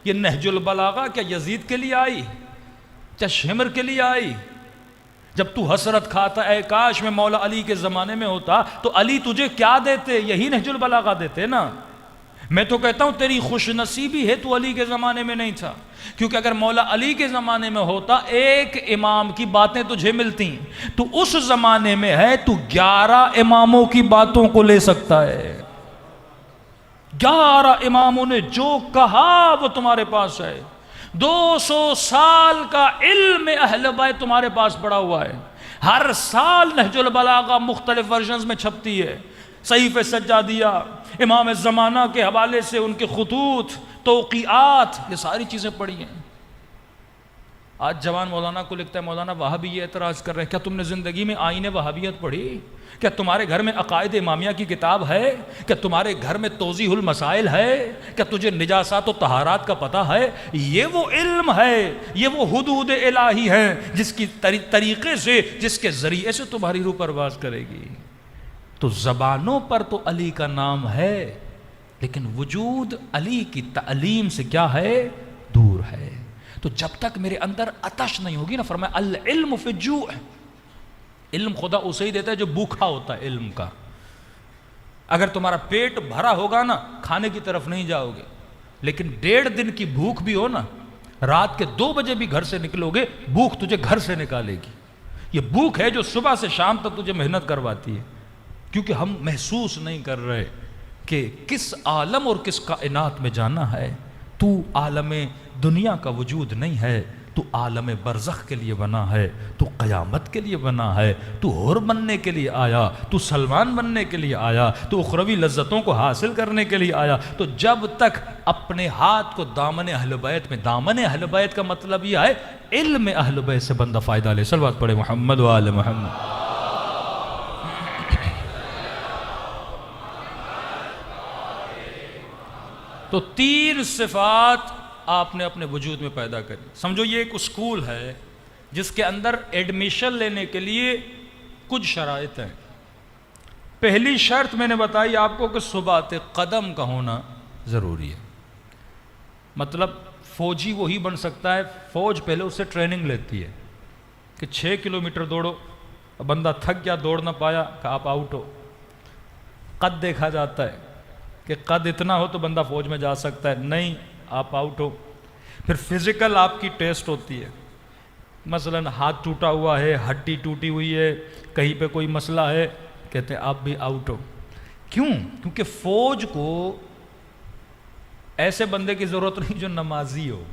یہ نہج البلاغہ کیا یزید کے لیے آئی؟ کیا شمر کے لیے آئی؟ جب تو حسرت کھاتا اے کاش میں مولا علی کے زمانے میں ہوتا تو علی تجھے کیا دیتے؟ یہی نہج البلاغہ دیتے نا. میں تو کہتا ہوں تیری خوش نصیبی ہے تو علی کے زمانے میں نہیں تھا, کیونکہ اگر مولا علی کے زمانے میں ہوتا ایک امام کی باتیں تجھے ملتی, تو اس زمانے میں ہے تو 11 اماموں کی باتوں کو لے سکتا ہے. 11 اماموں نے جو کہا وہ تمہارے پاس ہے. 200 سال کا علم اہل بیت تمہارے پاس پڑا ہوا ہے. ہر سال نہج البلاغہ مختلف ورژنز میں چھپتی ہے. صحیفہ سجادیہ، امام زمانہ کے حوالے سے ان کے خطوط، توقیعات، یہ ساری چیزیں پڑھی ہیں. آج جوان مولانا کو لکھتا ہے مولانا وہابی یہ اعتراض کر رہے ہیں، کیا تم نے زندگی میں آئین وہابیت پڑھی؟ کیا تمہارے گھر میں عقائد امامیہ کی کتاب ہے؟ کیا تمہارے گھر میں توضیح المسائل ہے؟ کیا تجھے نجاسات و طہارات کا پتہ ہے؟ یہ وہ علم ہے، یہ وہ حدود الہی ہے جس کی طریقے سے، جس کے ذریعے سے تمہاری روح پرواز کرے گی. تو زبانوں پر تو علی کا نام ہے، لیکن وجود علی کی تعلیم سے کیا ہے؟ دور ہے. تو جب تک میرے اندر آتش نہیں ہوگی نا، فرمایا العلم فی الجوع، علم خدا اسے ہی دیتا ہے جو بھوکا ہوتا ہے علم کا. اگر تمہارا پیٹ بھرا ہوگا نا کھانے کی طرف نہیں جاؤ گے، لیکن 1.5 دن کی بھوک بھی ہو نا، رات کے 2 بجے بھی گھر سے نکلو گے، بھوک تجھے گھر سے نکالے گی. یہ بھوک ہے جو صبح سے شام تک تجھے محنت کرواتی ہے، کیونکہ ہم محسوس نہیں کر رہے کہ کس عالم اور کس کائنات میں جانا ہے. تو عالم دنیا کا وجود نہیں ہے، تو عالم برزخ کے لیے بنا ہے، تو قیامت کے لیے بنا ہے، تو حور بننے کے لیے آیا، تو سلمان بننے کے لیے آیا، تو اخروی لذتوں کو حاصل کرنے کے لیے آیا. تو جب تک اپنے ہاتھ کو دامن اہل بیت میں، دامن اہل بیت کا مطلب یہ ہے علم اہل بیت سے بندہ فائدہ لے. صلوات پڑھے محمد و آل محمد. تو 3 صفات آپ نے اپنے وجود میں پیدا کری. سمجھو یہ ایک اسکول ہے جس کے اندر ایڈمیشن لینے کے لیے کچھ شرائط ہیں. پہلی شرط میں نے بتائی آپ کو کہ ثبات قدم کا ہونا ضروری ہے. مطلب فوجی وہی بن سکتا ہے، فوج پہلے اس سے ٹریننگ لیتی ہے کہ 6 کلومیٹر دوڑو، بندہ تھک گیا دوڑ نہ پایا کہ آپ آؤٹ ہو. قد دیکھا جاتا ہے کہ قد اتنا ہو تو بندہ فوج میں جا سکتا ہے، نہیں آپ آؤٹ ہو. پھر فزیکل آپ کی ٹیسٹ ہوتی ہے، مثلا ہاتھ ٹوٹا ہوا ہے، ہڈی ٹوٹی ہوئی ہے، کہیں پہ کوئی مسئلہ ہے، کہتے ہیں آپ بھی آؤٹ ہو. کیوں؟ کیونکہ فوج کو ایسے بندے کی ضرورت نہیں جو نمازی ہو،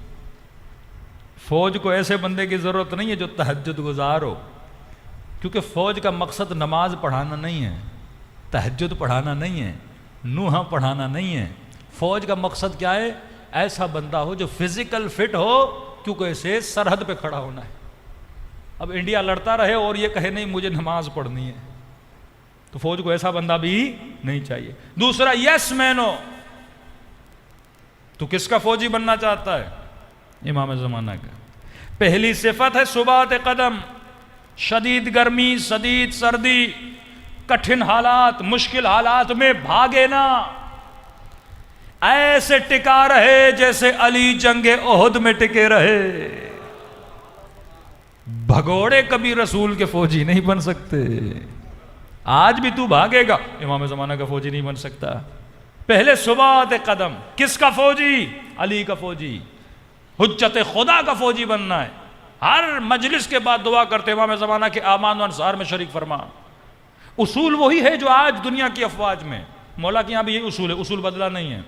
فوج کو ایسے بندے کی ضرورت نہیں ہے جو تہجد گزار ہو، کیونکہ فوج کا مقصد نماز پڑھانا نہیں ہے، تہجد پڑھانا نہیں ہے، نوحہ پڑھانا نہیں ہے. فوج کا مقصد کیا ہے؟ ایسا بندہ ہو جو فزیکل فٹ ہو، کیونکہ اسے سرحد پہ کھڑا ہونا ہے. اب انڈیا لڑتا رہے اور یہ کہے نہیں مجھے نماز پڑھنی ہے، تو فوج کو ایسا بندہ بھی نہیں چاہیے. دوسرا یس مین ہو. تو کس کا فوجی بننا چاہتا ہے؟ امام زمانہ کا. پہلی صفت ہے ثبات قدم. شدید گرمی، شدید سردی، کٹھن حالات، مشکل حالات میں بھاگے نا، ایسے ٹکا رہے جیسے علی جنگ احد میں ٹکے رہے. بھگوڑے کبھی رسول کے فوجی نہیں بن سکتے. آج بھی تو بھاگے گا، امام زمانہ کا فوجی نہیں بن سکتا. پہلے ثبات قدم. کس کا فوجی؟ علی کا فوجی. حجت خدا کا فوجی بننا ہے. ہر مجلس کے بعد دعا کرتے امام زمانہ کے اعمال و انصار میں شریک فرما. اصول وہی ہے جو آج دنیا کی افواج میں. مولا کے یہاں بھی یہی اصول ہے، اصول بدلا نہیں ہے.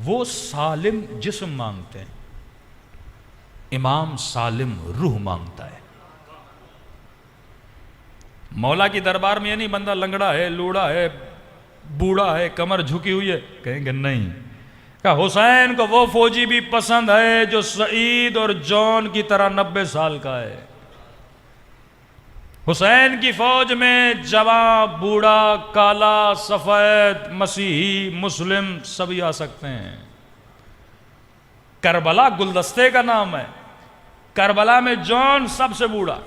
وہ سالم جسم مانگتے ہیں، امام سالم روح مانگتا ہے. مولا کی دربار میں یہ نہیں بندہ لنگڑا ہے، لوڑا ہے، بوڑھا ہے، کمر جھکی ہوئی ہے، کہیں گے نہیں. کہ حسین کو وہ فوجی بھی پسند ہے جو سعید اور جون کی طرح 90 سال کا ہے. حسین کی فوج میں جوان، بوڑھا، کالا، سفید، مسیحی، مسلم سبھی آ سکتے ہیں. کربلا گلدستے کا نام ہے. کربلا میں جون سب سے بوڑھا،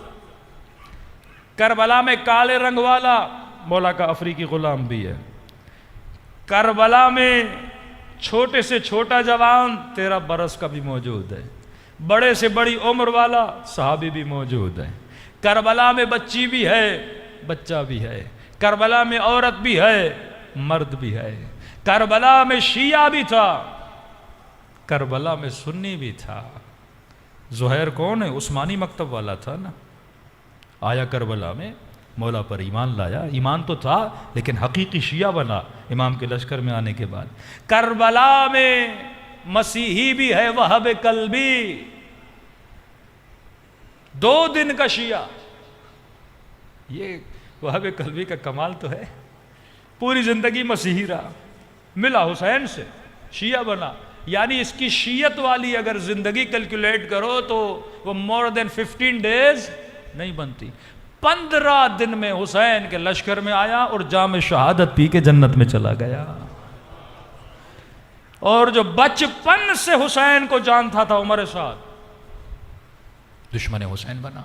کربلا میں کالے رنگ والا مولا کا افریقی غلام بھی ہے. کربلا میں چھوٹے سے چھوٹا جوان 13 برس کا بھی موجود ہے. بڑے سے بڑی عمر والا صحابی بھی موجود ہے. کربلا میں بچی بھی ہے، بچہ بھی ہے. کربلا میں عورت بھی ہے، مرد بھی ہے. کربلا میں شیعہ بھی تھا، کربلا میں سنی بھی تھا. زہیر کون ہے؟ عثمانی مکتب والا تھا نا. آیا کربلا میں، مولا پر ایمان لایا. ایمان تو تھا لیکن حقیقی شیعہ بنا امام کے لشکر میں آنے کے بعد. کربلا میں مسیحی بھی ہے، وہاب قلبی، 2 دن کا شیعہ. یہ وہاب قلبی کا کمال تو ہے، پوری زندگی مسیحی رہا، ملا حسین سے، شیعہ بنا، یعنی اس کی شیعت والی اگر زندگی کیلکولیٹ کرو تو وہ مور دین 15 ڈیز نہیں بنتی۔ 15 دن میں حسین کے لشکر میں آیا اور جام شہادت پی کے جنت میں چلا گیا۔ اور جو بچپن سے حسین کو جانتا تھا عمر سعد، دشمن حسین بنا۔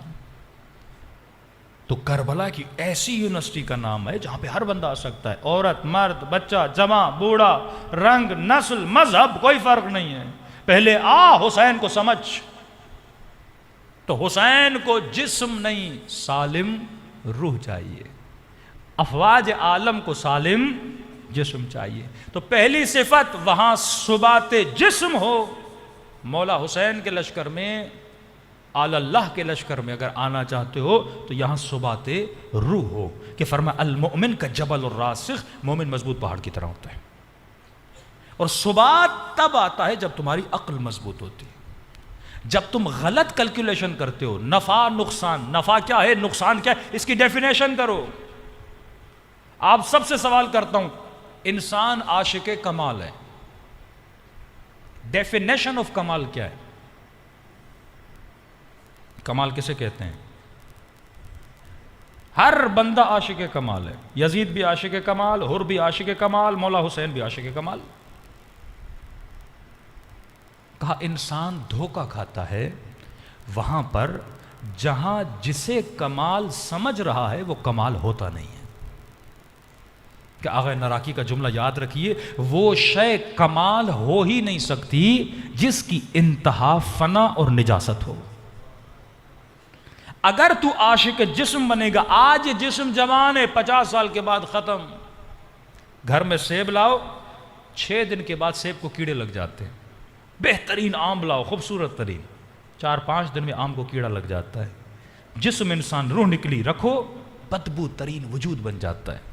تو کربلا کی ایسی یونیورسٹی کا نام ہے جہاں پہ ہر بندہ آ سکتا ہے، عورت، مرد، بچہ، جوان، بوڑھا، رنگ، نسل، مذہب، کوئی فرق نہیں ہے۔ پہلے حسین کو سمجھ۔ تو حسین کو جسم نہیں، سالم روح چاہیے، افواج عالم کو سالم جسم چاہیے۔ تو پہلی صفت وہاں ثبات جسم ہو۔ مولا حسین کے لشکر میں، آل اللہ کے لشکر میں اگر آنا چاہتے ہو تو یہاں ثبات روح ہو، کہ فرمایا المؤمن کا جبل الراسخ، مومن مضبوط پہاڑ کی طرح ہوتا ہے۔ اور ثبات تب آتا ہے جب تمہاری عقل مضبوط ہوتی ہے۔ جب تم غلط کیلکولیشن کرتے ہو، نفع نقصان، نفع کیا ہے، نقصان کیا ہے، اس کی ڈیفینیشن کرو۔ آپ سب سے سوال کرتا ہوں، انسان عاشق کمال ہے، ڈیفینیشن آف کمال کیا ہے؟ کمال کسے کہتے ہیں؟ ہر بندہ عاشق کمال ہے۔ یزید بھی عاشق کمال، حر بھی عاشق کمال، مولا حسین بھی عاشق کمال۔ کہا انسان دھوکہ کھاتا ہے وہاں پر جہاں جسے کمال سمجھ رہا ہے وہ کمال ہوتا نہیں ہے۔ کہ آغا نراکی کا جملہ یاد رکھیے، وہ شے کمال ہو ہی نہیں سکتی جس کی انتہا فنا اور نجاست ہو۔ اگر تو عاشق جسم بنے گا، آج یہ جسم جوان ہے، 50 سال کے بعد ختم۔ گھر میں سیب لاؤ، 6 دن کے بعد سیب کو کیڑے لگ جاتے ہیں۔ بہترین آم لاؤ، خوبصورت ترین، 4-5 دن میں آم کو کیڑا لگ جاتا ہے۔ جسم انسان، روح نکلی رکھو، بدبو ترین وجود بن جاتا ہے۔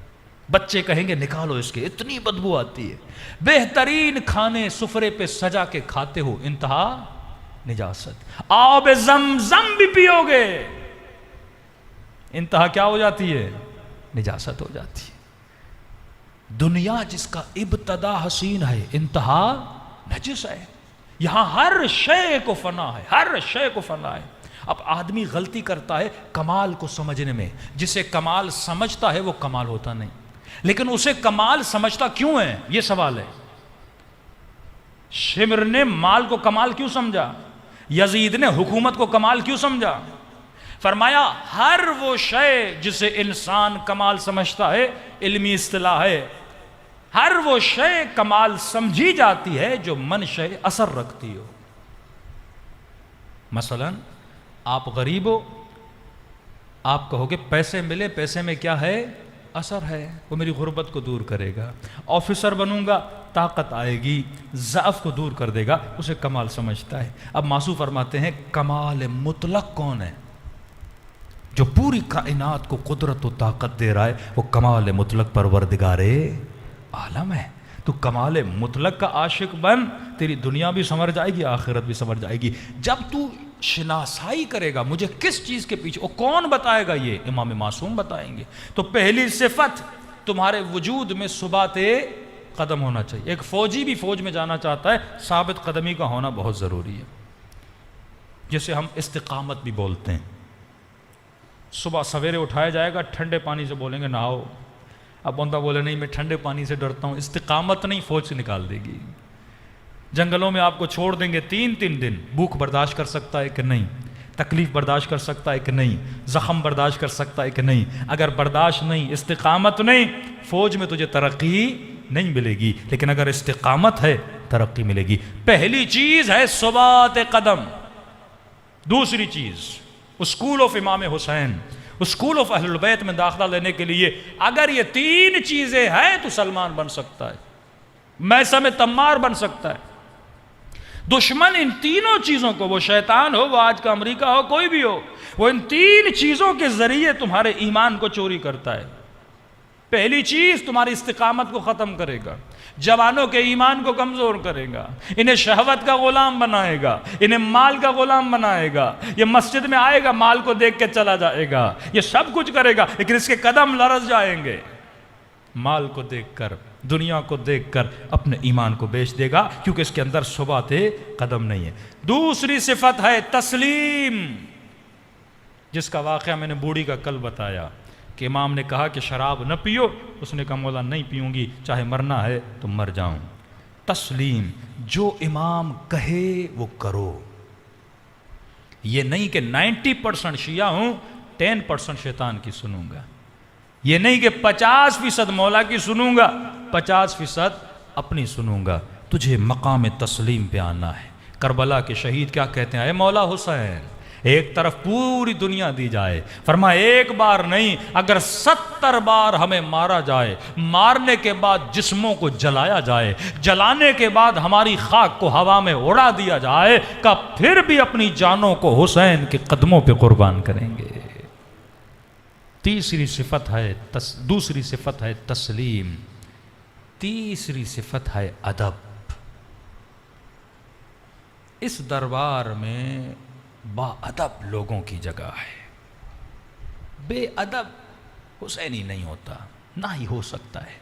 بچے کہیں گے نکالو اس کے، اتنی بدبو آتی ہے۔ بہترین کھانے سفرے پہ سجا کے کھاتے ہو، انتہا نجاست۔ آب زمزم بھی پیو گے، انتہا کیا ہو جاتی ہے؟ نجاست ہو جاتی ہے۔ دنیا جس کا ابتدا حسین ہے، انتہا نجس ہے۔ یہاں ہر شے کو فنا ہے، ہر شے کو فنا ہے۔ اب آدمی غلطی کرتا ہے کمال کو سمجھنے میں، جسے کمال سمجھتا ہے وہ کمال ہوتا نہیں۔ لیکن اسے کمال سمجھتا کیوں ہے، یہ سوال ہے۔ شمر نے مال کو کمال کیوں سمجھا؟ یزید نے حکومت کو کمال کیوں سمجھا؟ فرمایا ہر وہ شے جسے انسان کمال سمجھتا ہے، علمی اصطلاح ہے، ہر وہ شے کمال سمجھی جاتی ہے جو منشأ اثر رکھتی ہو۔ مثلا آپ غریب ہو، آپ کہو گے پیسے ملے، پیسے میں کیا ہے؟ اثر ہے، وہ میری غربت کو دور کرے گا۔ آفیسر بنوں گا، طاقت آئے گی، ضعف کو دور کر دے گا، اسے کمال سمجھتا ہے۔ اب ماسو فرماتے ہیں کمال مطلق کون ہے؟ جو پوری کائنات کو قدرت و طاقت دے رہا ہے، وہ کمال مطلق پروردگار عالم ہے۔ تو کمال مطلق کا عاشق بن، تیری دنیا بھی سنور جائے گی، آخرت بھی سنور جائے گی۔ جب تو شناسائی کرے گا مجھے کس چیز کے پیچھے، وہ کون بتائے گا؟ یہ امام معصوم بتائیں گے۔ تو پہلی صفت تمہارے وجود میں ثبات قدم ہونا چاہیے۔ ایک فوجی بھی فوج میں جانا چاہتا ہے، ثابت قدمی کا ہونا بہت ضروری ہے، جسے ہم استقامت بھی بولتے ہیں۔ صبح سویرے اٹھایا جائے گا، ٹھنڈے پانی سے بولیں گے نہاؤ۔ اب بندہ بولے نہیں میں ٹھنڈے پانی سے ڈرتا ہوں، استقامت نہیں، فوج سے نکال دے گی۔ جنگلوں میں آپ کو چھوڑ دیں گے 3 دن، بھوک برداشت کر سکتا ہے کہ نہیں، تکلیف برداشت کر سکتا ہے کہ نہیں، زخم برداشت کر سکتا ہے کہ نہیں۔ اگر برداشت نہیں، استقامت نہیں، فوج میں تجھے ترقی نہیں ملے گی، لیکن اگر استقامت ہے ترقی ملے گی۔ پہلی چیز ہے ثبات قدم۔ دوسری چیز اسکول آف امام حسین، اسکول آف اہل البیت میں داخلہ لینے کے لیے اگر یہ 3 چیزیں ہیں تو سلمان بن سکتا ہے، میثم تمار بن سکتا ہے۔ دشمن ان تینوں چیزوں کو، وہ شیطان ہو، وہ آج کا امریکہ ہو، کوئی بھی ہو، وہ ان 3 چیزوں کے ذریعے تمہارے ایمان کو چوری کرتا ہے۔ پہلی چیز تمہاری استقامت کو ختم کرے گا، جوانوں کے ایمان کو کمزور کرے گا، انہیں شہوت کا غلام بنائے گا، انہیں مال کا غلام بنائے گا۔ یہ مسجد میں آئے گا، مال کو دیکھ کے چلا جائے گا، یہ سب کچھ کرے گا، لیکن اس کے قدم لرز جائیں گے۔ مال کو دیکھ کر، دنیا کو دیکھ کر اپنے ایمان کو بیچ دے گا، کیونکہ اس کے اندر ثبات قدم نہیں ہے۔ دوسری صفت ہے تسلیم، جس کا واقعہ میں نے بوڑھی کا کل بتایا کہ امام نے کہا کہ شراب نہ پیو، اس نے کہا مولا نہیں پیوں گی، چاہے مرنا ہے تو مر جاؤں۔ تسلیم، جو امام کہے وہ کرو، یہ نہیں کہ 90% شیعہ ہوں 10% شیطان کی سنوں گا، یہ نہیں کہ 50% مولا کی سنوں گا 50% اپنی سنوں گا۔ تجھے مقام تسلیم پہ آنا ہے۔ کربلا کے شہید کیا کہتے ہیں؟ اے مولا حسین، ایک طرف پوری دنیا دی جائے، فرمایا ایک بار نہیں، اگر 70 بار ہمیں مارا جائے، مارنے کے بعد جسموں کو جلایا جائے، جلانے کے بعد ہماری خاک کو ہوا میں اڑا دیا جائے، کہ پھر بھی اپنی جانوں کو حسین کے قدموں پہ قربان کریں گے۔ دوسری صفت ہے تسلیم، تیسری صفت ہے ادب۔ اس دربار میں با ادب لوگوں کی جگہ ہے، بے ادب حسینی نہیں ہوتا، نہ ہی ہو سکتا ہے۔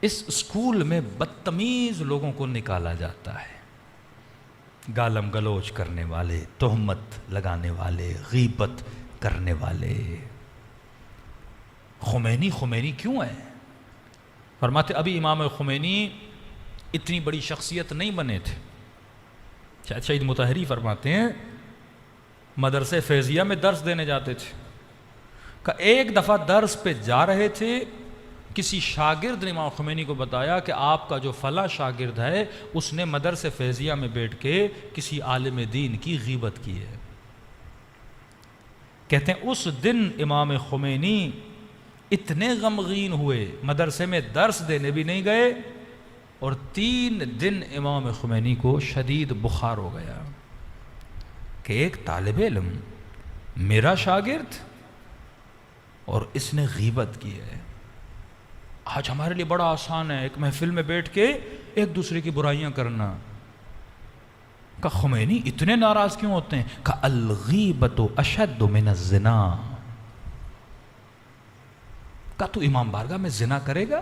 اس اسکول میں بدتمیز لوگوں کو نکالا جاتا ہے، گالم گلوچ کرنے والے، تہمت لگانے والے، غیبت کرنے والے۔ خمینی کیوں ہے؟ فرماتے ابھی امام خمینی اتنی بڑی شخصیت نہیں بنے تھے۔ شاید شہید مطہری فرماتے ہیں مدرسے فیضیہ میں درس دینے جاتے تھے، کہ ایک دفعہ درس پہ جا رہے تھے، کسی شاگرد نے امام خمینی کو بتایا کہ آپ کا جو فلاں شاگرد ہے اس نے مدرسے فیضیہ میں بیٹھ کے کسی عالم دین کی غیبت کی ہے۔ کہتے ہیں اس دن امام خمینی اتنے غمگین ہوئے، مدرسے میں درس دینے بھی نہیں گئے، اور 3 دن امام خمینی کو شدید بخار ہو گیا کہ ایک طالب علم میرا شاگرد اور اس نے غیبت کی ہے۔ آج ہمارے لیے بڑا آسان ہے ایک محفل میں بیٹھ کے ایک دوسرے کی برائیاں کرنا۔ کہ خمینی اتنے ناراض کیوں ہوتے ہیں؟ کہ الغیبت اشد من الزنا، کہ تو امام بارگاہ میں زنا کرے گا؟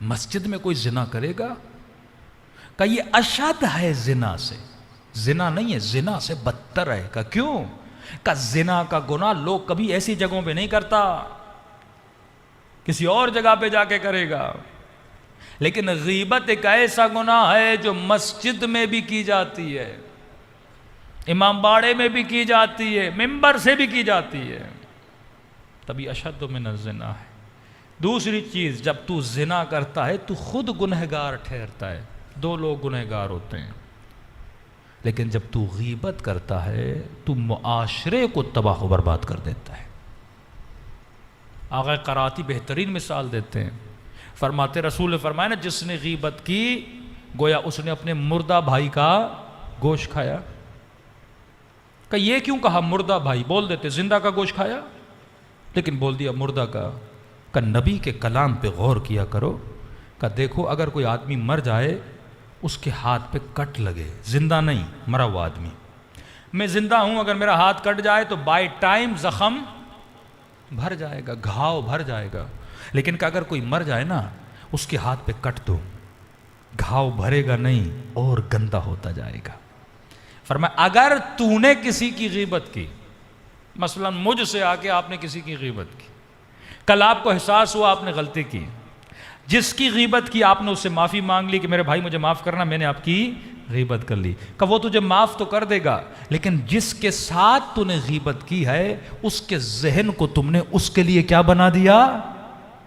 مسجد میں کوئی زنا کرے گا؟ کہ یہ اشد ہے زنا سے، زنا نہیں ہے، زنا سے بدتر ہے۔ کہ کیوں؟ کہ زنا کا گناہ لوگ کبھی ایسی جگہوں پہ نہیں کرتا، کسی اور جگہ پہ جا کے کرے گا، لیکن غیبت ایک ایسا گناہ ہے جو مسجد میں بھی کی جاتی ہے، امام باڑے میں بھی کی جاتی ہے، ممبر سے بھی کی جاتی ہے، تبھی اشد من الزنا ہے۔ دوسری چیز، جب تو زنا کرتا ہے تو خود گنہگار ٹھہرتا ہے، 2 لوگ گنہگار ہوتے ہیں، لیکن جب تو غیبت کرتا ہے تو معاشرے کو تباہ و برباد کر دیتا ہے۔ آقا قراتی بہترین مثال دیتے ہیں، فرماتے رسول نے فرمایا نا جس نے غیبت کی گویا اس نے اپنے مردہ بھائی کا گوشت کھایا۔ کہ یہ کیوں کہا مردہ بھائی؟ بول دیتے زندہ کا گوشت کھایا، لیکن بول دیا مردہ کا۔ کہ نبی کے کلام پہ غور کیا کرو، کہ دیکھو اگر کوئی آدمی مر جائے اس کے ہاتھ پہ کٹ لگے، زندہ نہیں مرا ہوا آدمی، میں زندہ ہوں اگر میرا ہاتھ کٹ جائے تو بائی ٹائم زخم بھر جائے گا، گھاؤ بھر جائے گا، لیکن کہ اگر کوئی مر جائے نا اس کے ہاتھ پہ کٹ دو، گھاؤ بھرے گا نہیں اور گندا ہوتا جائے گا۔ فرمایا اگر تو نے کسی کی غیبت کی، مثلا مجھ سے آ کے آپ نے کسی کی غیبت کی، کل آپ کو احساس ہوا آپ نے غلطی کی، جس کی غیبت کی آپ نے اس سے معافی مانگ لی کہ میرے بھائی مجھے معاف کرنا، میں نے آپ کی غیبت کر لی، کہ وہ تجھے معاف تو کر دے گا، لیکن جس کے ساتھ تو نے غیبت کی ہے اس کے ذہن کو تم نے اس کے لیے کیا بنا دیا؟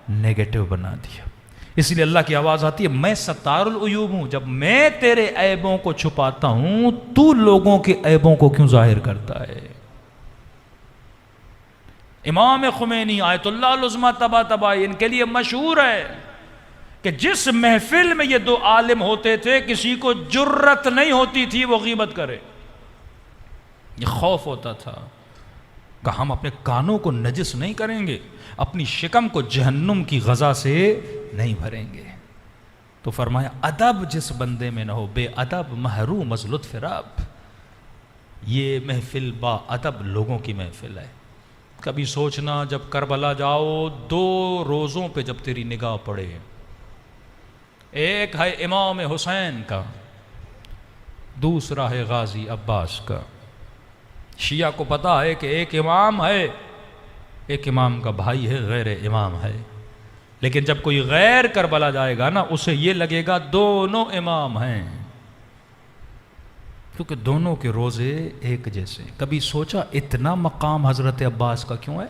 نیگیٹو بنا دیا۔ اس لیے اللہ کی آواز آتی ہے میں ستار العیوب ہوں، جب میں تیرے عیبوں کو چھپاتا ہوں تو لوگوں کے عیبوں کو کیوں ظاہر کرتا ہے؟ امام خمینی آیت اللہ العظمیٰ طباطبائی ان کے لیے مشہور ہے کہ جس محفل میں یہ 2 عالم ہوتے تھے کسی کو جرت نہیں ہوتی تھی وہ غیبت کرے، یہ خوف ہوتا تھا۔ کہ ہم اپنے کانوں کو نجس نہیں کریں گے، اپنی شکم کو جہنم کی غذا سے نہیں بھریں گے۔ تو فرمایا ادب جس بندے میں نہ ہو، بے ادب محروم از لطف رب۔ یہ محفل با ادب لوگوں کی محفل ہے۔ کبھی سوچنا جب کربلا جاؤ، 2 روزوں پہ جب تیری نگاہ پڑے، ایک ہے امام حسین کا، دوسرا ہے غازی عباس کا۔ شیعہ کو پتا ہے کہ ایک امام ہے، ایک امام کا بھائی ہے، غیر امام ہے، لیکن جب کوئی غیر کربلا جائے گا نا، اسے یہ لگے گا دونوں امام ہیں، کیونکہ دونوں کے روزے ایک جیسے۔ کبھی سوچا اتنا مقام حضرت عباس کا کیوں ہے؟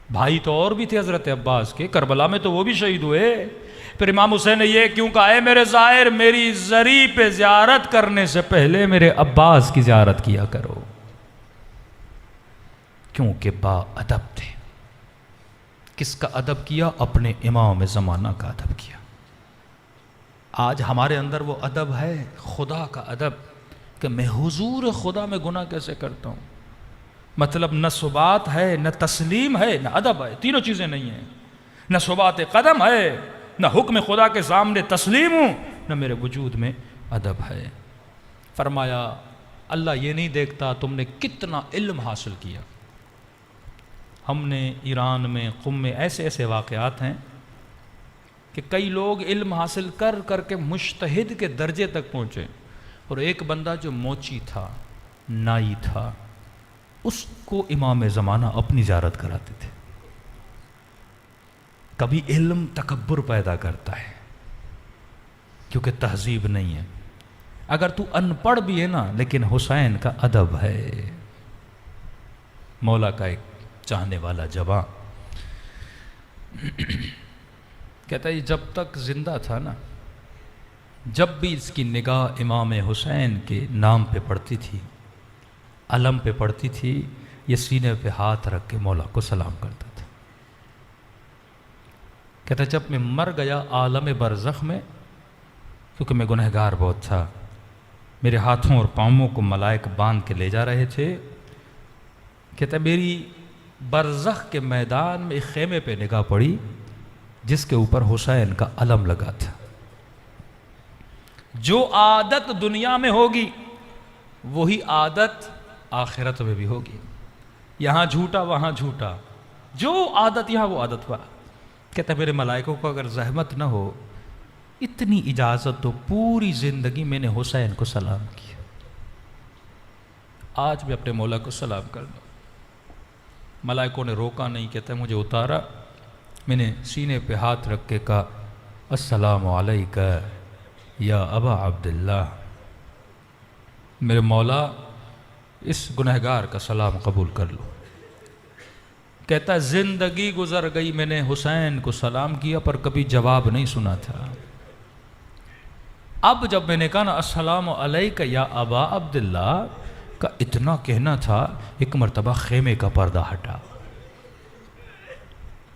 بھائی تو اور بھی تھے حضرت عباس کے، کربلا میں تو وہ بھی شہید ہوئے۔ پھر امام حسین نے یہ کیوں کہا، اے میرے ظاہر، میری زری پہ زیارت کرنے سے پہلے میرے عباس کی زیارت کیا کرو، کیونکہ با ادب تھے۔ کس کا ادب کیا؟ اپنے امام زمانہ کا ادب کیا۔ آج ہمارے اندر وہ ادب ہے، خدا کا ادب، کہ میں حضور خدا میں گناہ کیسے کرتا ہوں۔ مطلب نہ ثبات ہے، نہ تسلیم ہے، نہ ادب ہے، تینوں چیزیں نہیں ہیں۔ نہ ثبات قدم ہے، نہ حکم خدا کے سامنے تسلیم ہوں، نہ میرے وجود میں ادب ہے۔ فرمایا اللہ یہ نہیں دیکھتا تم نے کتنا علم حاصل کیا۔ ہم نے ایران میں، قم میں ایسے ایسے واقعات ہیں کہ کئی لوگ علم حاصل کر کر کے مجتہد کے درجے تک پہنچے، اور ایک بندہ جو موچی تھا، نائی تھا، اس کو امام زمانہ اپنی زیارت کراتے تھے۔ کبھی علم تکبر پیدا کرتا ہے، کیونکہ تہذیب نہیں ہے۔ اگر تو ان پڑھ بھی ہے نا، لیکن حسین کا ادب ہے۔ مولا کا ایک چاہنے والا جوان کہتا ہے جب تک زندہ تھا نا، جب بھی اس کی نگاہ امام حسین کے نام پہ پڑتی تھی، علم پہ پڑتی تھی، یہ سینے پہ ہاتھ رکھ کے مولا کو سلام کرتا تھا۔ کہتا ہے جب میں مر گیا عالم برزخ میں، کیونکہ میں گنہگار بہت تھا، میرے ہاتھوں اور پاؤں کو ملائک باندھ کے لے جا رہے تھے۔ کہتا ہے میری برزخ کے میدان میں ایک خیمے پہ نگاہ پڑی جس کے اوپر حسین کا علم لگا تھا۔ جو عادت دنیا میں ہوگی وہی عادت آخرت میں بھی ہوگی۔ یہاں جھوٹا وہاں جھوٹا، جو عادت یہاں وہ عادت وہاں۔ کہتا ہے میرے ملائکوں کو اگر زحمت نہ ہو، اتنی اجازت تو پوری زندگی میں نے حسین کو سلام کیا۔ آج بھی اپنے مولا کو سلام کر دو۔ ملائکوں نے روکا نہیں، کہتا ہے مجھے اتارا، میں نے سینے پہ ہاتھ رکھ کے کہا السلام علیکہ یا ابا عبداللہ، میرے مولا اس گنہگار کا سلام قبول کر لو۔ کہتا ہے زندگی گزر گئی، میں نے حسین کو سلام کیا پر کبھی جواب نہیں سنا تھا۔ اب جب میں نے کہا نا السلام علیکہ یا ابا عبداللہ کا اتنا کہنا تھا، ایک مرتبہ خیمے کا پردہ ہٹا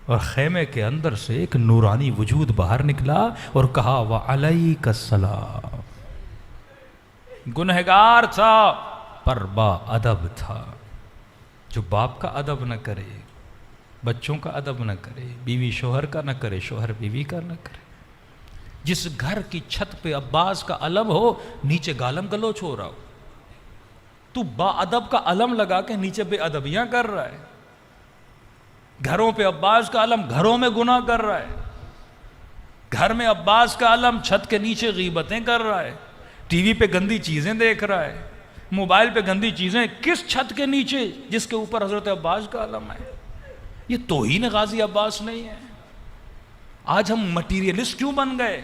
اور خیمے کے اندر سے ایک نورانی وجود باہر نکلا اور کہا وعلیک السلام۔ گنہگار تھا پر با ادب تھا۔ جو باپ کا ادب نہ کرے، بچوں کا ادب نہ کرے، بیوی شوہر کا نہ کرے، شوہر بیوی کا نہ کرے، جس گھر کی چھت پہ عباس کا علم ہو، نیچے گالم گلوچ ہو رہا ہو، تو با ادب کا علم لگا کے نیچے بے ادبیاں کر رہا ہے۔ گھروں پہ عباس کا علم، گھروں میں گناہ کر رہا ہے۔ گھر میں عباس کا علم، چھت کے نیچے غیبتیں کر رہا ہے، ٹی وی پہ گندی چیزیں دیکھ رہا ہے، موبائل پہ گندی چیزیں۔ کس چھت کے نیچے جس کے اوپر حضرت عباس کا علم ہے؟ یہ توہین غازی عباس نہیں ہے؟ آج ہم مٹیریلسٹ کیوں بن گئے؟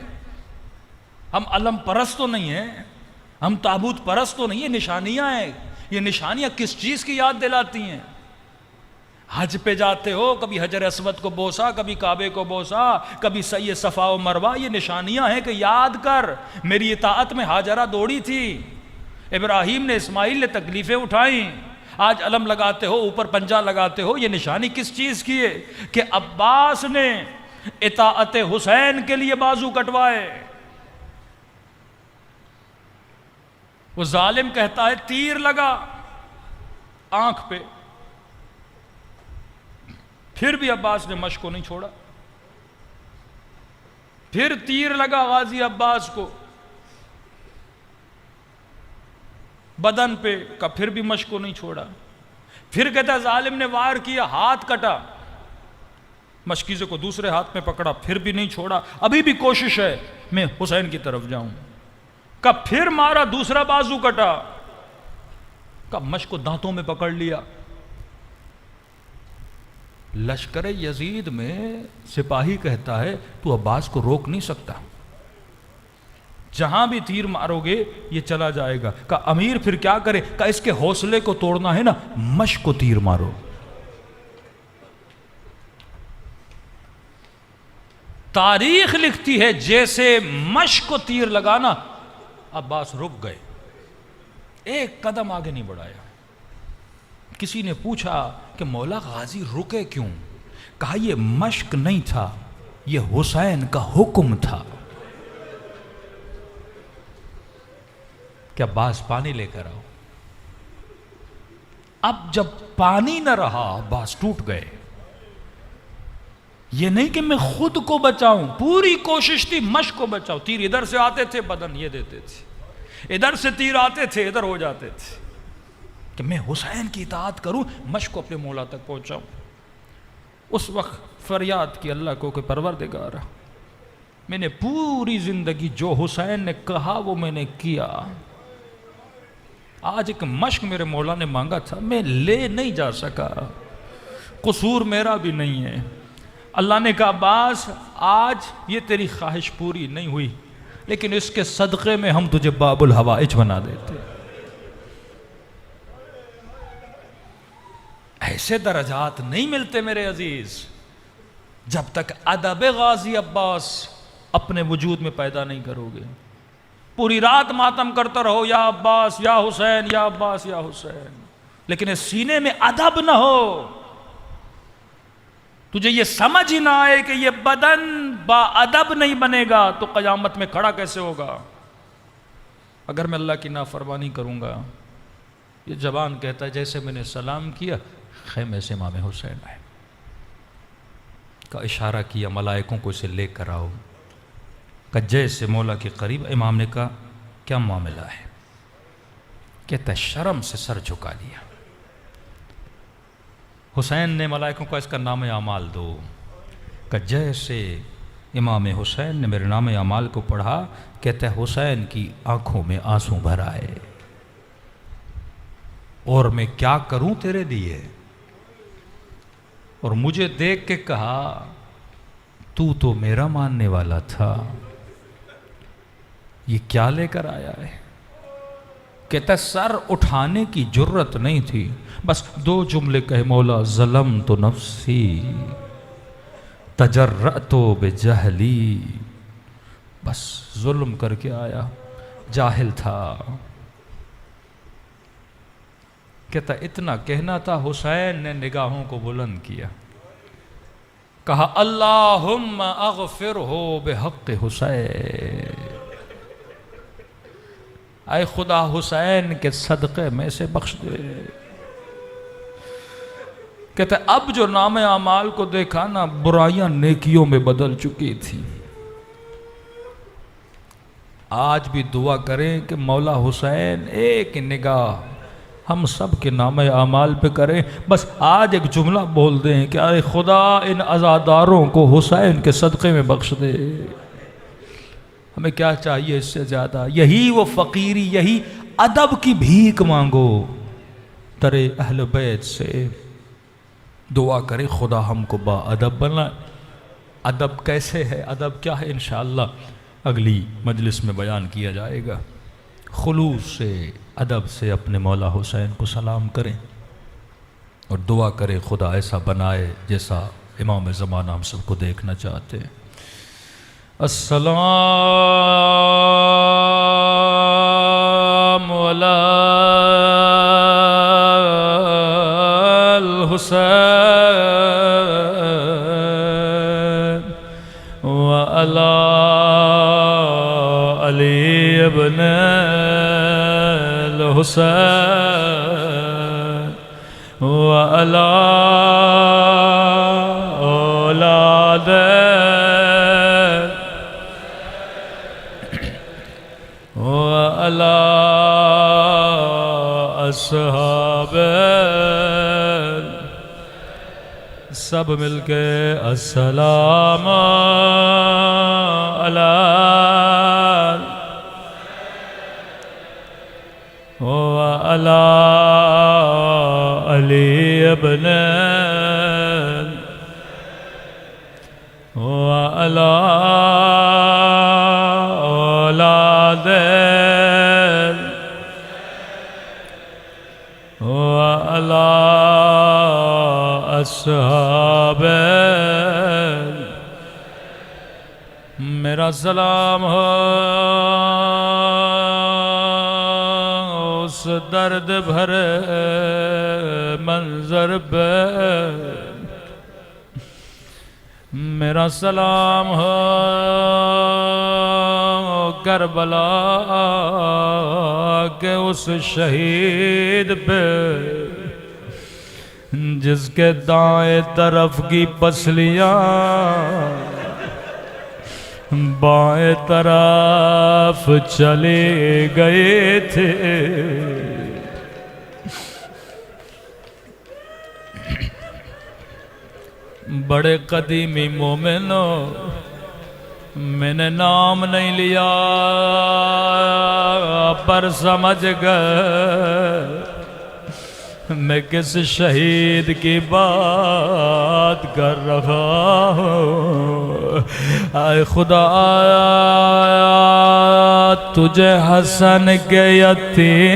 ہم علم پرست تو نہیں ہیں، ہم تابوت پرست تو نہیں، یہ نشانیاں ہیں۔ یہ نشانیاں کس چیز کی یاد دلاتی ہیں؟ حج پہ جاتے ہو، کبھی حجر اسود کو بوسا، کبھی کعبے کو بوسا، کبھی سعی صفا و مروہ، یہ نشانیاں ہیں کہ یاد کر میری اطاعت میں ہاجرہ دوڑی تھی، ابراہیم نے، اسماعیل نے تکلیفیں اٹھائیں۔ آج علم لگاتے ہو، اوپر پنجہ لگاتے ہو، یہ نشانی کس چیز کی ہے؟ کہ عباس نے اطاعت حسین کے لیے بازو کٹوائے۔ وہ ظالم کہتا ہے تیر لگا، آنکھ پہ. پھر بھی عباس نے مشق کو نہیں چھوڑا. پھر تیر لگا غازی عباس کو بدن پہ کا، پھر بھی مشق کو نہیں چھوڑا. پھر کہتا ظالم نے وار کیا، ہاتھ کٹا، مشکیزے کو دوسرے ہاتھ میں پکڑا، پھر بھی نہیں چھوڑا. ابھی بھی کوشش ہے میں حسین کی طرف جاؤں. کا پھر مارا، دوسرا بازو کٹا، کا مشق کو دانتوں میں پکڑ لیا. لشکر یزید میں سپاہی کہتا ہے تو عباس کو روک نہیں سکتا، جہاں بھی تیر مارو گے یہ چلا جائے گا. کہ امیر پھر کیا کرے؟ کہ اس کے حوصلے کو توڑنا ہے نا، مشق کو تیر مارو. تاریخ لکھتی ہے جیسے مشق کو تیر لگانا، عباس رک گئے، ایک قدم آگے نہیں بڑھایا. کسی نے پوچھا کہ مولا غازی رکے کیوں؟ کہا یہ مشق نہیں تھا، یہ حسین کا حکم تھا کہ عباس پانی لے کر آؤ. اب جب پانی نہ رہا عباس ٹوٹ گئے. یہ نہیں کہ میں خود کو بچاؤں، پوری کوشش تھی مشق کو بچاؤ. تیر ادھر سے آتے تھے بدن یہ دیتے تھے، ادھر سے تیر آتے تھے ادھر ہو جاتے تھے، کہ میں حسین کی اطاعت کروں، مشق کو اپنے مولا تک پہنچاؤں. اس وقت فریاد کی اللہ کو کہ پروردگارا، میں نے پوری زندگی جو حسین نے کہا وہ میں نے کیا. آج ایک مشق میرے مولا نے مانگا تھا، میں لے نہیں جا سکا، قصور میرا بھی نہیں ہے. اللہ نے کہا عباس آج یہ تیری خواہش پوری نہیں ہوئی، لیکن اس کے صدقے میں ہم تجھے باب الحوائج بنا دیتے. ایسے درجات نہیں ملتے میرے عزیز جب تک ادب غازی عباس اپنے وجود میں پیدا نہیں کرو گے. پوری رات ماتم کرتا رہو یا عباس یا حسین یا عباس یا حسین، لیکن اس سینے میں ادب نہ ہو، تجھے یہ سمجھ ہی نہ آئے کہ یہ بدن با ادب نہیں بنے گا تو قیامت میں کھڑا کیسے ہوگا؟ اگر میں اللہ کی نافرمانی کروں گا، یہ زبان کہتا ہے جیسے میں نے سلام کیا خیمے سے امام حسین آئے، کا اشارہ کیا ملائکوں کو اسے لے کر آؤ. کہ جیسے مولا کے قریب، امام نے کہا کیا معاملہ ہے؟ کہتا ہے شرم سے سر جھکا لیا. حسین نے ملائکوں کو اس کا نام اعمال دو. کہ جیسے امام حسین نے میرے نام اعمال کو پڑھا، کہتا ہے حسین کی آنکھوں میں آنسو بھر آئے، اور میں کیا کروں تیرے لیے؟ اور مجھے دیکھ کے کہا تو میرا ماننے والا تھا، یہ کیا لے کر آیا ہے؟ کہتا سر اٹھانے کی جرت نہیں تھی، بس 2 جملے کہے مولا ظلمت نفسی تجرأت بجہلی، بس ظلم کر کے آیا، جاہل تھا. کہتا اتنا کہنا تھا. حسین نے نگاہوں کو بلند کیا، کہا اللہم اغفرہ بحق حسین، اے خدا حسین کے صدقے میں سے بخش دے. کہتا ہے اب جو نام اعمال کو دیکھا نا، برائیاں نیکیوں میں بدل چکی تھی. آج بھی دعا کریں کہ مولا حسین ایک نگاہ ہم سب کے نام اعمال پہ کریں. بس آج ایک جملہ بول دیں کہ اے خدا ان عزاداروں کو حسین کے صدقے میں بخش دے. ہمیں کیا چاہیے اس سے زیادہ؟ یہی وہ فقیری، یہی ادب کی بھیک مانگو ترے اہل بیت سے. دعا کرے خدا ہم کو با ادب بنا. ادب کیسے ہے، ادب کیا ہے، انشاءاللہ اگلی مجلس میں بیان کیا جائے گا. خلوص سے ادب سے اپنے مولا حسین کو سلام کریں اور دعا کریں خدا ایسا بنائے جیسا امام زمانہ ہم سب کو دیکھنا چاہتے ہیں. السلام علی الحسین وعلی علی ابن الحسین وعلى أولاده وعلى أصحابه سب مل کے السلام علی وعلی علی ابن وعلی اولاد وعلی اصحاب میرا سلام ہو اس درد بھرے منظر پہ میرا سلام ہو کربلا کے اس شہید پہ جس کے دائیں طرف کی پسلیاں بائیں طرف چلے گئے تھے بڑے قدیمی مومنوں میں نے نام نہیں لیا پر سمجھ گئے میں کس شہید کی بات کر رہا ہوں اے خدا تجھے حسن کے یتیم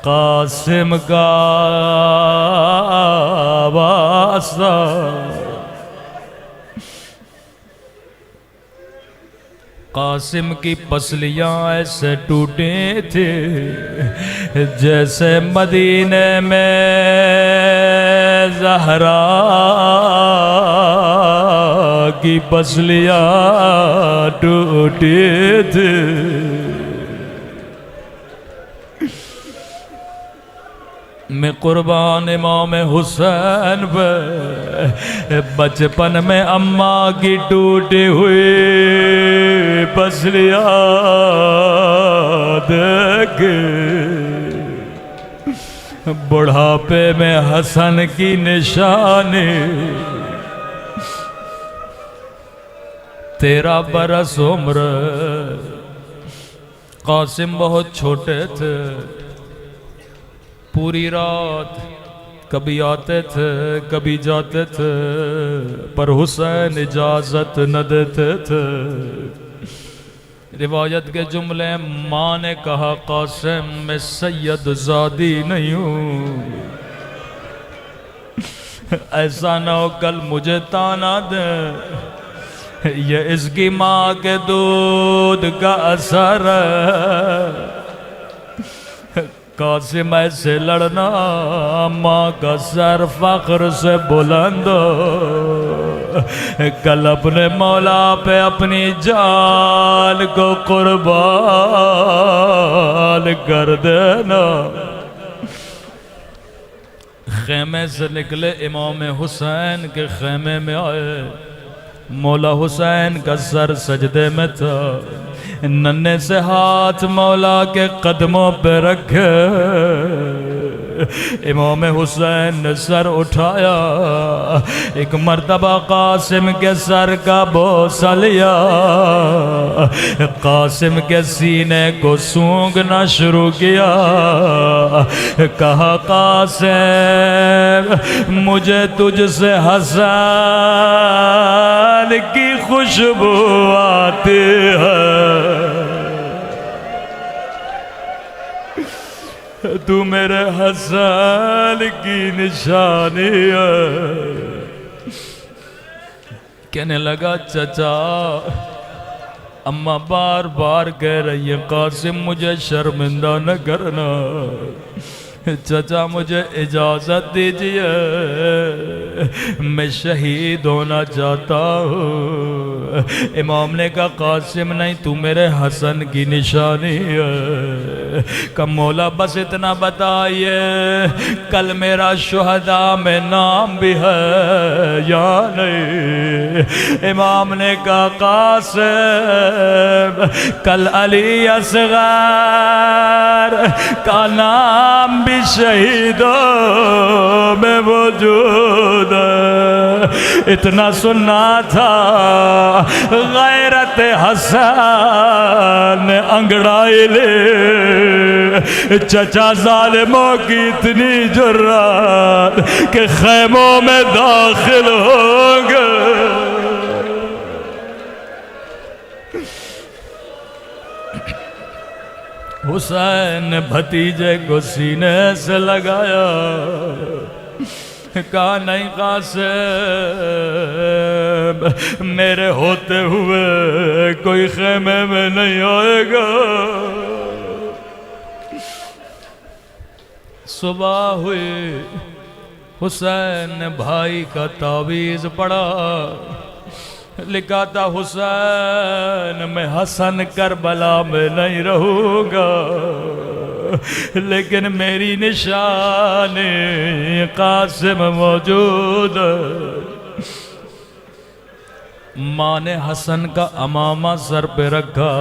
قاسم کا واسطہ قاسم کی پسلیاں ایسے ٹوٹے تھے جیسے مدینے میں زہرا کی پسلیاں ٹوٹے تھے میں قربان امام حسین پہ بچپن میں اماں کی ٹوٹی ہوئی پسلیاں دیکھ بڑھاپے میں حسن کی نشانی 13 برس عمر قاسم بہت چھوٹے تھے پوری رات کبھی آتے تھے کبھی جاتے تھے پر حسین اجازت نہ دیتے تھے روایت کے جملے ماں نے کہا قاسم میں سید زادی نہیں ہوں ایسا نہ ہو کل مجھے تانا دے یہ اس کی ماں کے دودھ کا اثر ہے قاسم ایسے لڑنا ماں کا سر فخر سے بلند کل اپنے مولا پہ اپنی جان کو قربان کر دینا خیمے سے نکلے امام حسین کے خیمے میں آئے مولا حسین کا سر سجدے میں تھا ننھے سے ہاتھ مولا کے قدموں پہ رکھے امام حسین نے سر اٹھایا ایک مرتبہ قاسم کے سر کا بوسہ لیا قاسم کے سینے کو سونگنا شروع کیا کہا قاسم مجھے تجھ سے حسن کی خوشبو آتی ہے تو میرے حسن کی نشانی ہے کہنے لگا چچا اماں بار بار کہہ رہی ہے قاسم مجھے شرمندہ نہ کرنا چچا مجھے اجازت دیجیے، میں شہید ہونا چاہتا ہوں۔ امام نے کہا قاسم نہیں، تو میرے حسن کی نشانی ہے۔ کہ مولا بس اتنا بتائیے کل میرا شہداء میں نام بھی ہے یا نہیں؟ امام نے کہا قاسم کل علی اصغر کا نام بھی شہیدوں میں موجود ہے۔ اتنا سننا تھا غیرت حسن نے انگڑائی لے، چچا ظالموں کی اتنی جرات کہ خیموں میں داخل ہوں گے۔ حسین نے بھتیجے کو سینے سے لگایا، کہا نہیں قاسم، میرے ہوتے ہوئے کوئی خیمے میں نہیں آئے گا۔ صبح ہوئی، حسین نے بھائی کا تعویذ پڑھا، لکھا تھا حسین میں حسن کربلا میں نہیں رہوں گا، لیکن میری نشانی قاسم موجود ہے۔ ماں نے حسن کا امامہ سر پہ رکھا،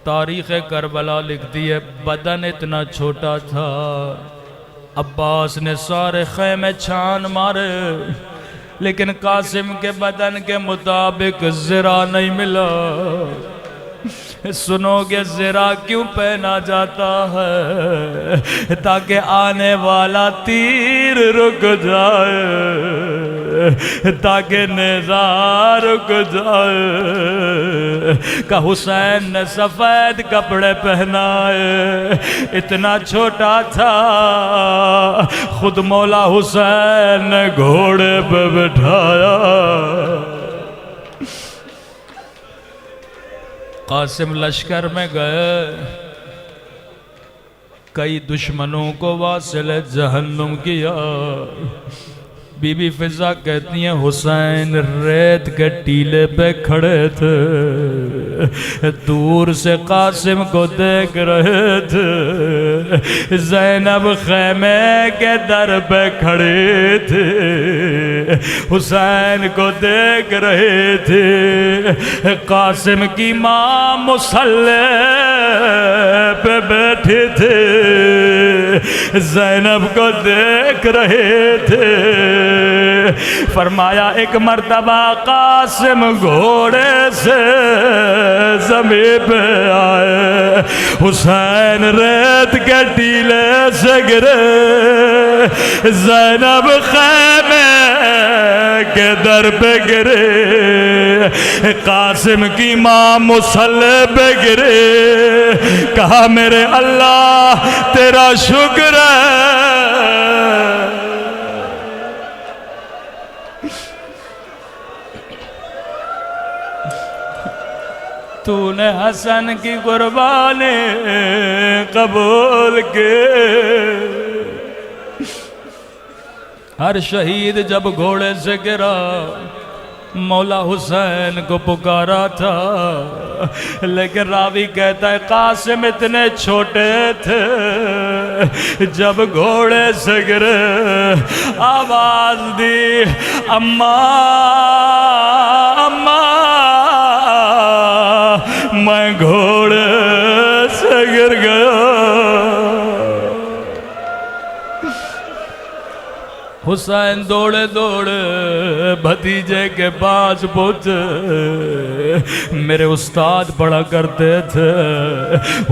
تاریخ کربلا لکھتی ہے بدن اتنا چھوٹا تھا، عباس نے سارے خیمے چھان مارے لیکن قاسم کے بدن کے مطابق زرہ نہیں ملا۔ سنو گے زرہ کیوں پہنا جاتا ہے؟ تاکہ آنے والا تیر رک جائے، تاکہ نیزہ رک جائے۔ کہ حسین نے سفید کپڑے پہنائے، اتنا چھوٹا تھا، خود مولا حسین نے گھوڑے پہ بٹھایا۔ قاسم لشکر میں گئے، کئی دشمنوں کو واصل جہنم کیا۔ بی بی فضا کہتی ہیں حسین ریت کے ٹیلے پہ کھڑے تھے، دور سے قاسم کو دیکھ رہے تھے، زینب خیمے کے در پہ کھڑے تھے، حسین کو دیکھ رہے تھے۔ قاسم کی ماں مصلی پہ بیٹھے تھے، زینب کو دیکھ رہے تھے۔ فرمایا ایک مرتبہ قاسم گھوڑے سے زمین پہ آئے، حسین ریت کے ٹیلے سے گرے، زینب خیمے کے در پہ گرے، قاسم کی ماں مصلی پہ گرے۔ کہا میرے اللہ تیرا شکر ہے، تو نے حسن کی قربانی قبول کی۔ ہر شہید جب گھوڑے سے گرا مولا حسین کو پکارا تھا، لیکن راوی کہتا ہے قاسم اتنے چھوٹے تھے، جب گھوڑے سے گرے آواز دی اماں اماں، میں گھوڑے سے گر گیا۔ حسین دوڑے دوڑے بھتیجے کے پاس پہنچے، میرے استاد پڑھا کرتے تھے،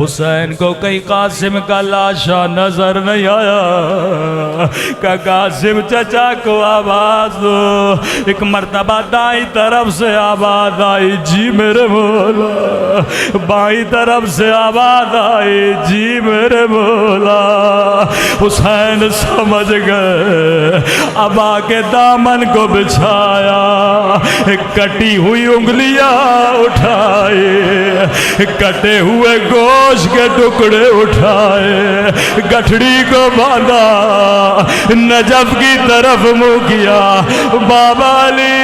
حسین کو کہیں قاسم کا لاشا نظر نہیں آیا۔ کہ قاسم چچا کو آواز دو۔ ایک مرتبہ دائیں طرف سے آواز آئی جی میرے مولا، بائیں طرف سے آواز آئی جی میرے مولا۔ حسین سمجھ گئے، ابا کے دامن کو بچھایا، کٹی ہوئی انگلیاں اٹھائے، کٹے ہوئے گوشت کے ٹکڑے اٹھائے، گٹھڑی کو باندھا، نجف کی طرف منہ کیا۔ بابا علی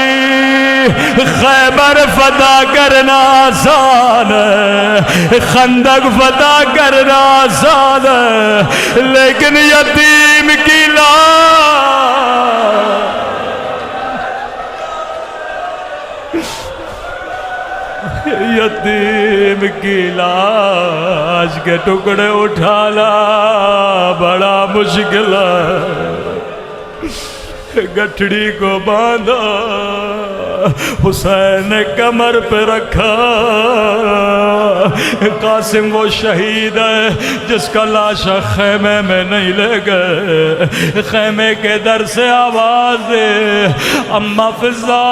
خیبر فتح کرنا آسان ہے، خندق فتح کرنا آسان ہے، لیکن یتیم کی یتیم کی لاش کے ٹکڑے اٹھانا بڑا مشکل ہے۔ گٹھڑی کو باندھا، حسین نے کمر پہ رکھا۔ قاسم وہ شہید ہے جس کا لاشا خیمے میں نہیں لے گئے، خیمے کے در سے آواز دے، اما فضا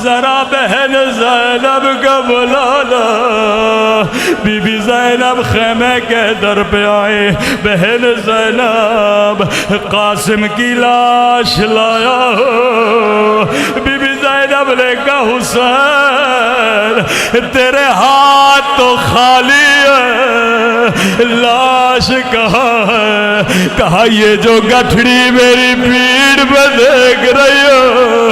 ذرا بہن زینب کا بلانا۔ بی بی زینب خیمے کے در پہ آئے، بہن زینب قاسم کی لاش لایا ہو۔ بی بی زینب نے کہا حسین تیرے ہاتھ تو خالی ہے، لاش کہاں ہے؟ کہا یہ جو گٹھڑی میری پیٹھ پہ دیکھ رہی ہو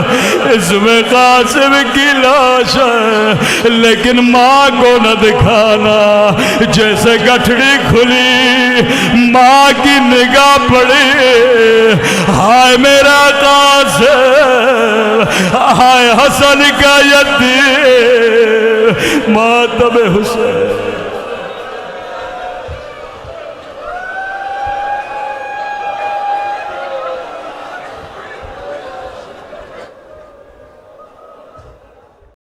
اس میں قاسم کی لاش ہے، لیکن ماں کو نہ دکھانا۔ جیسے گٹھڑی کھلی ماں کی نگاہ پڑی، ہائے میرا قاسم، ہائے حسن کا یتیم، ماتم حسین۔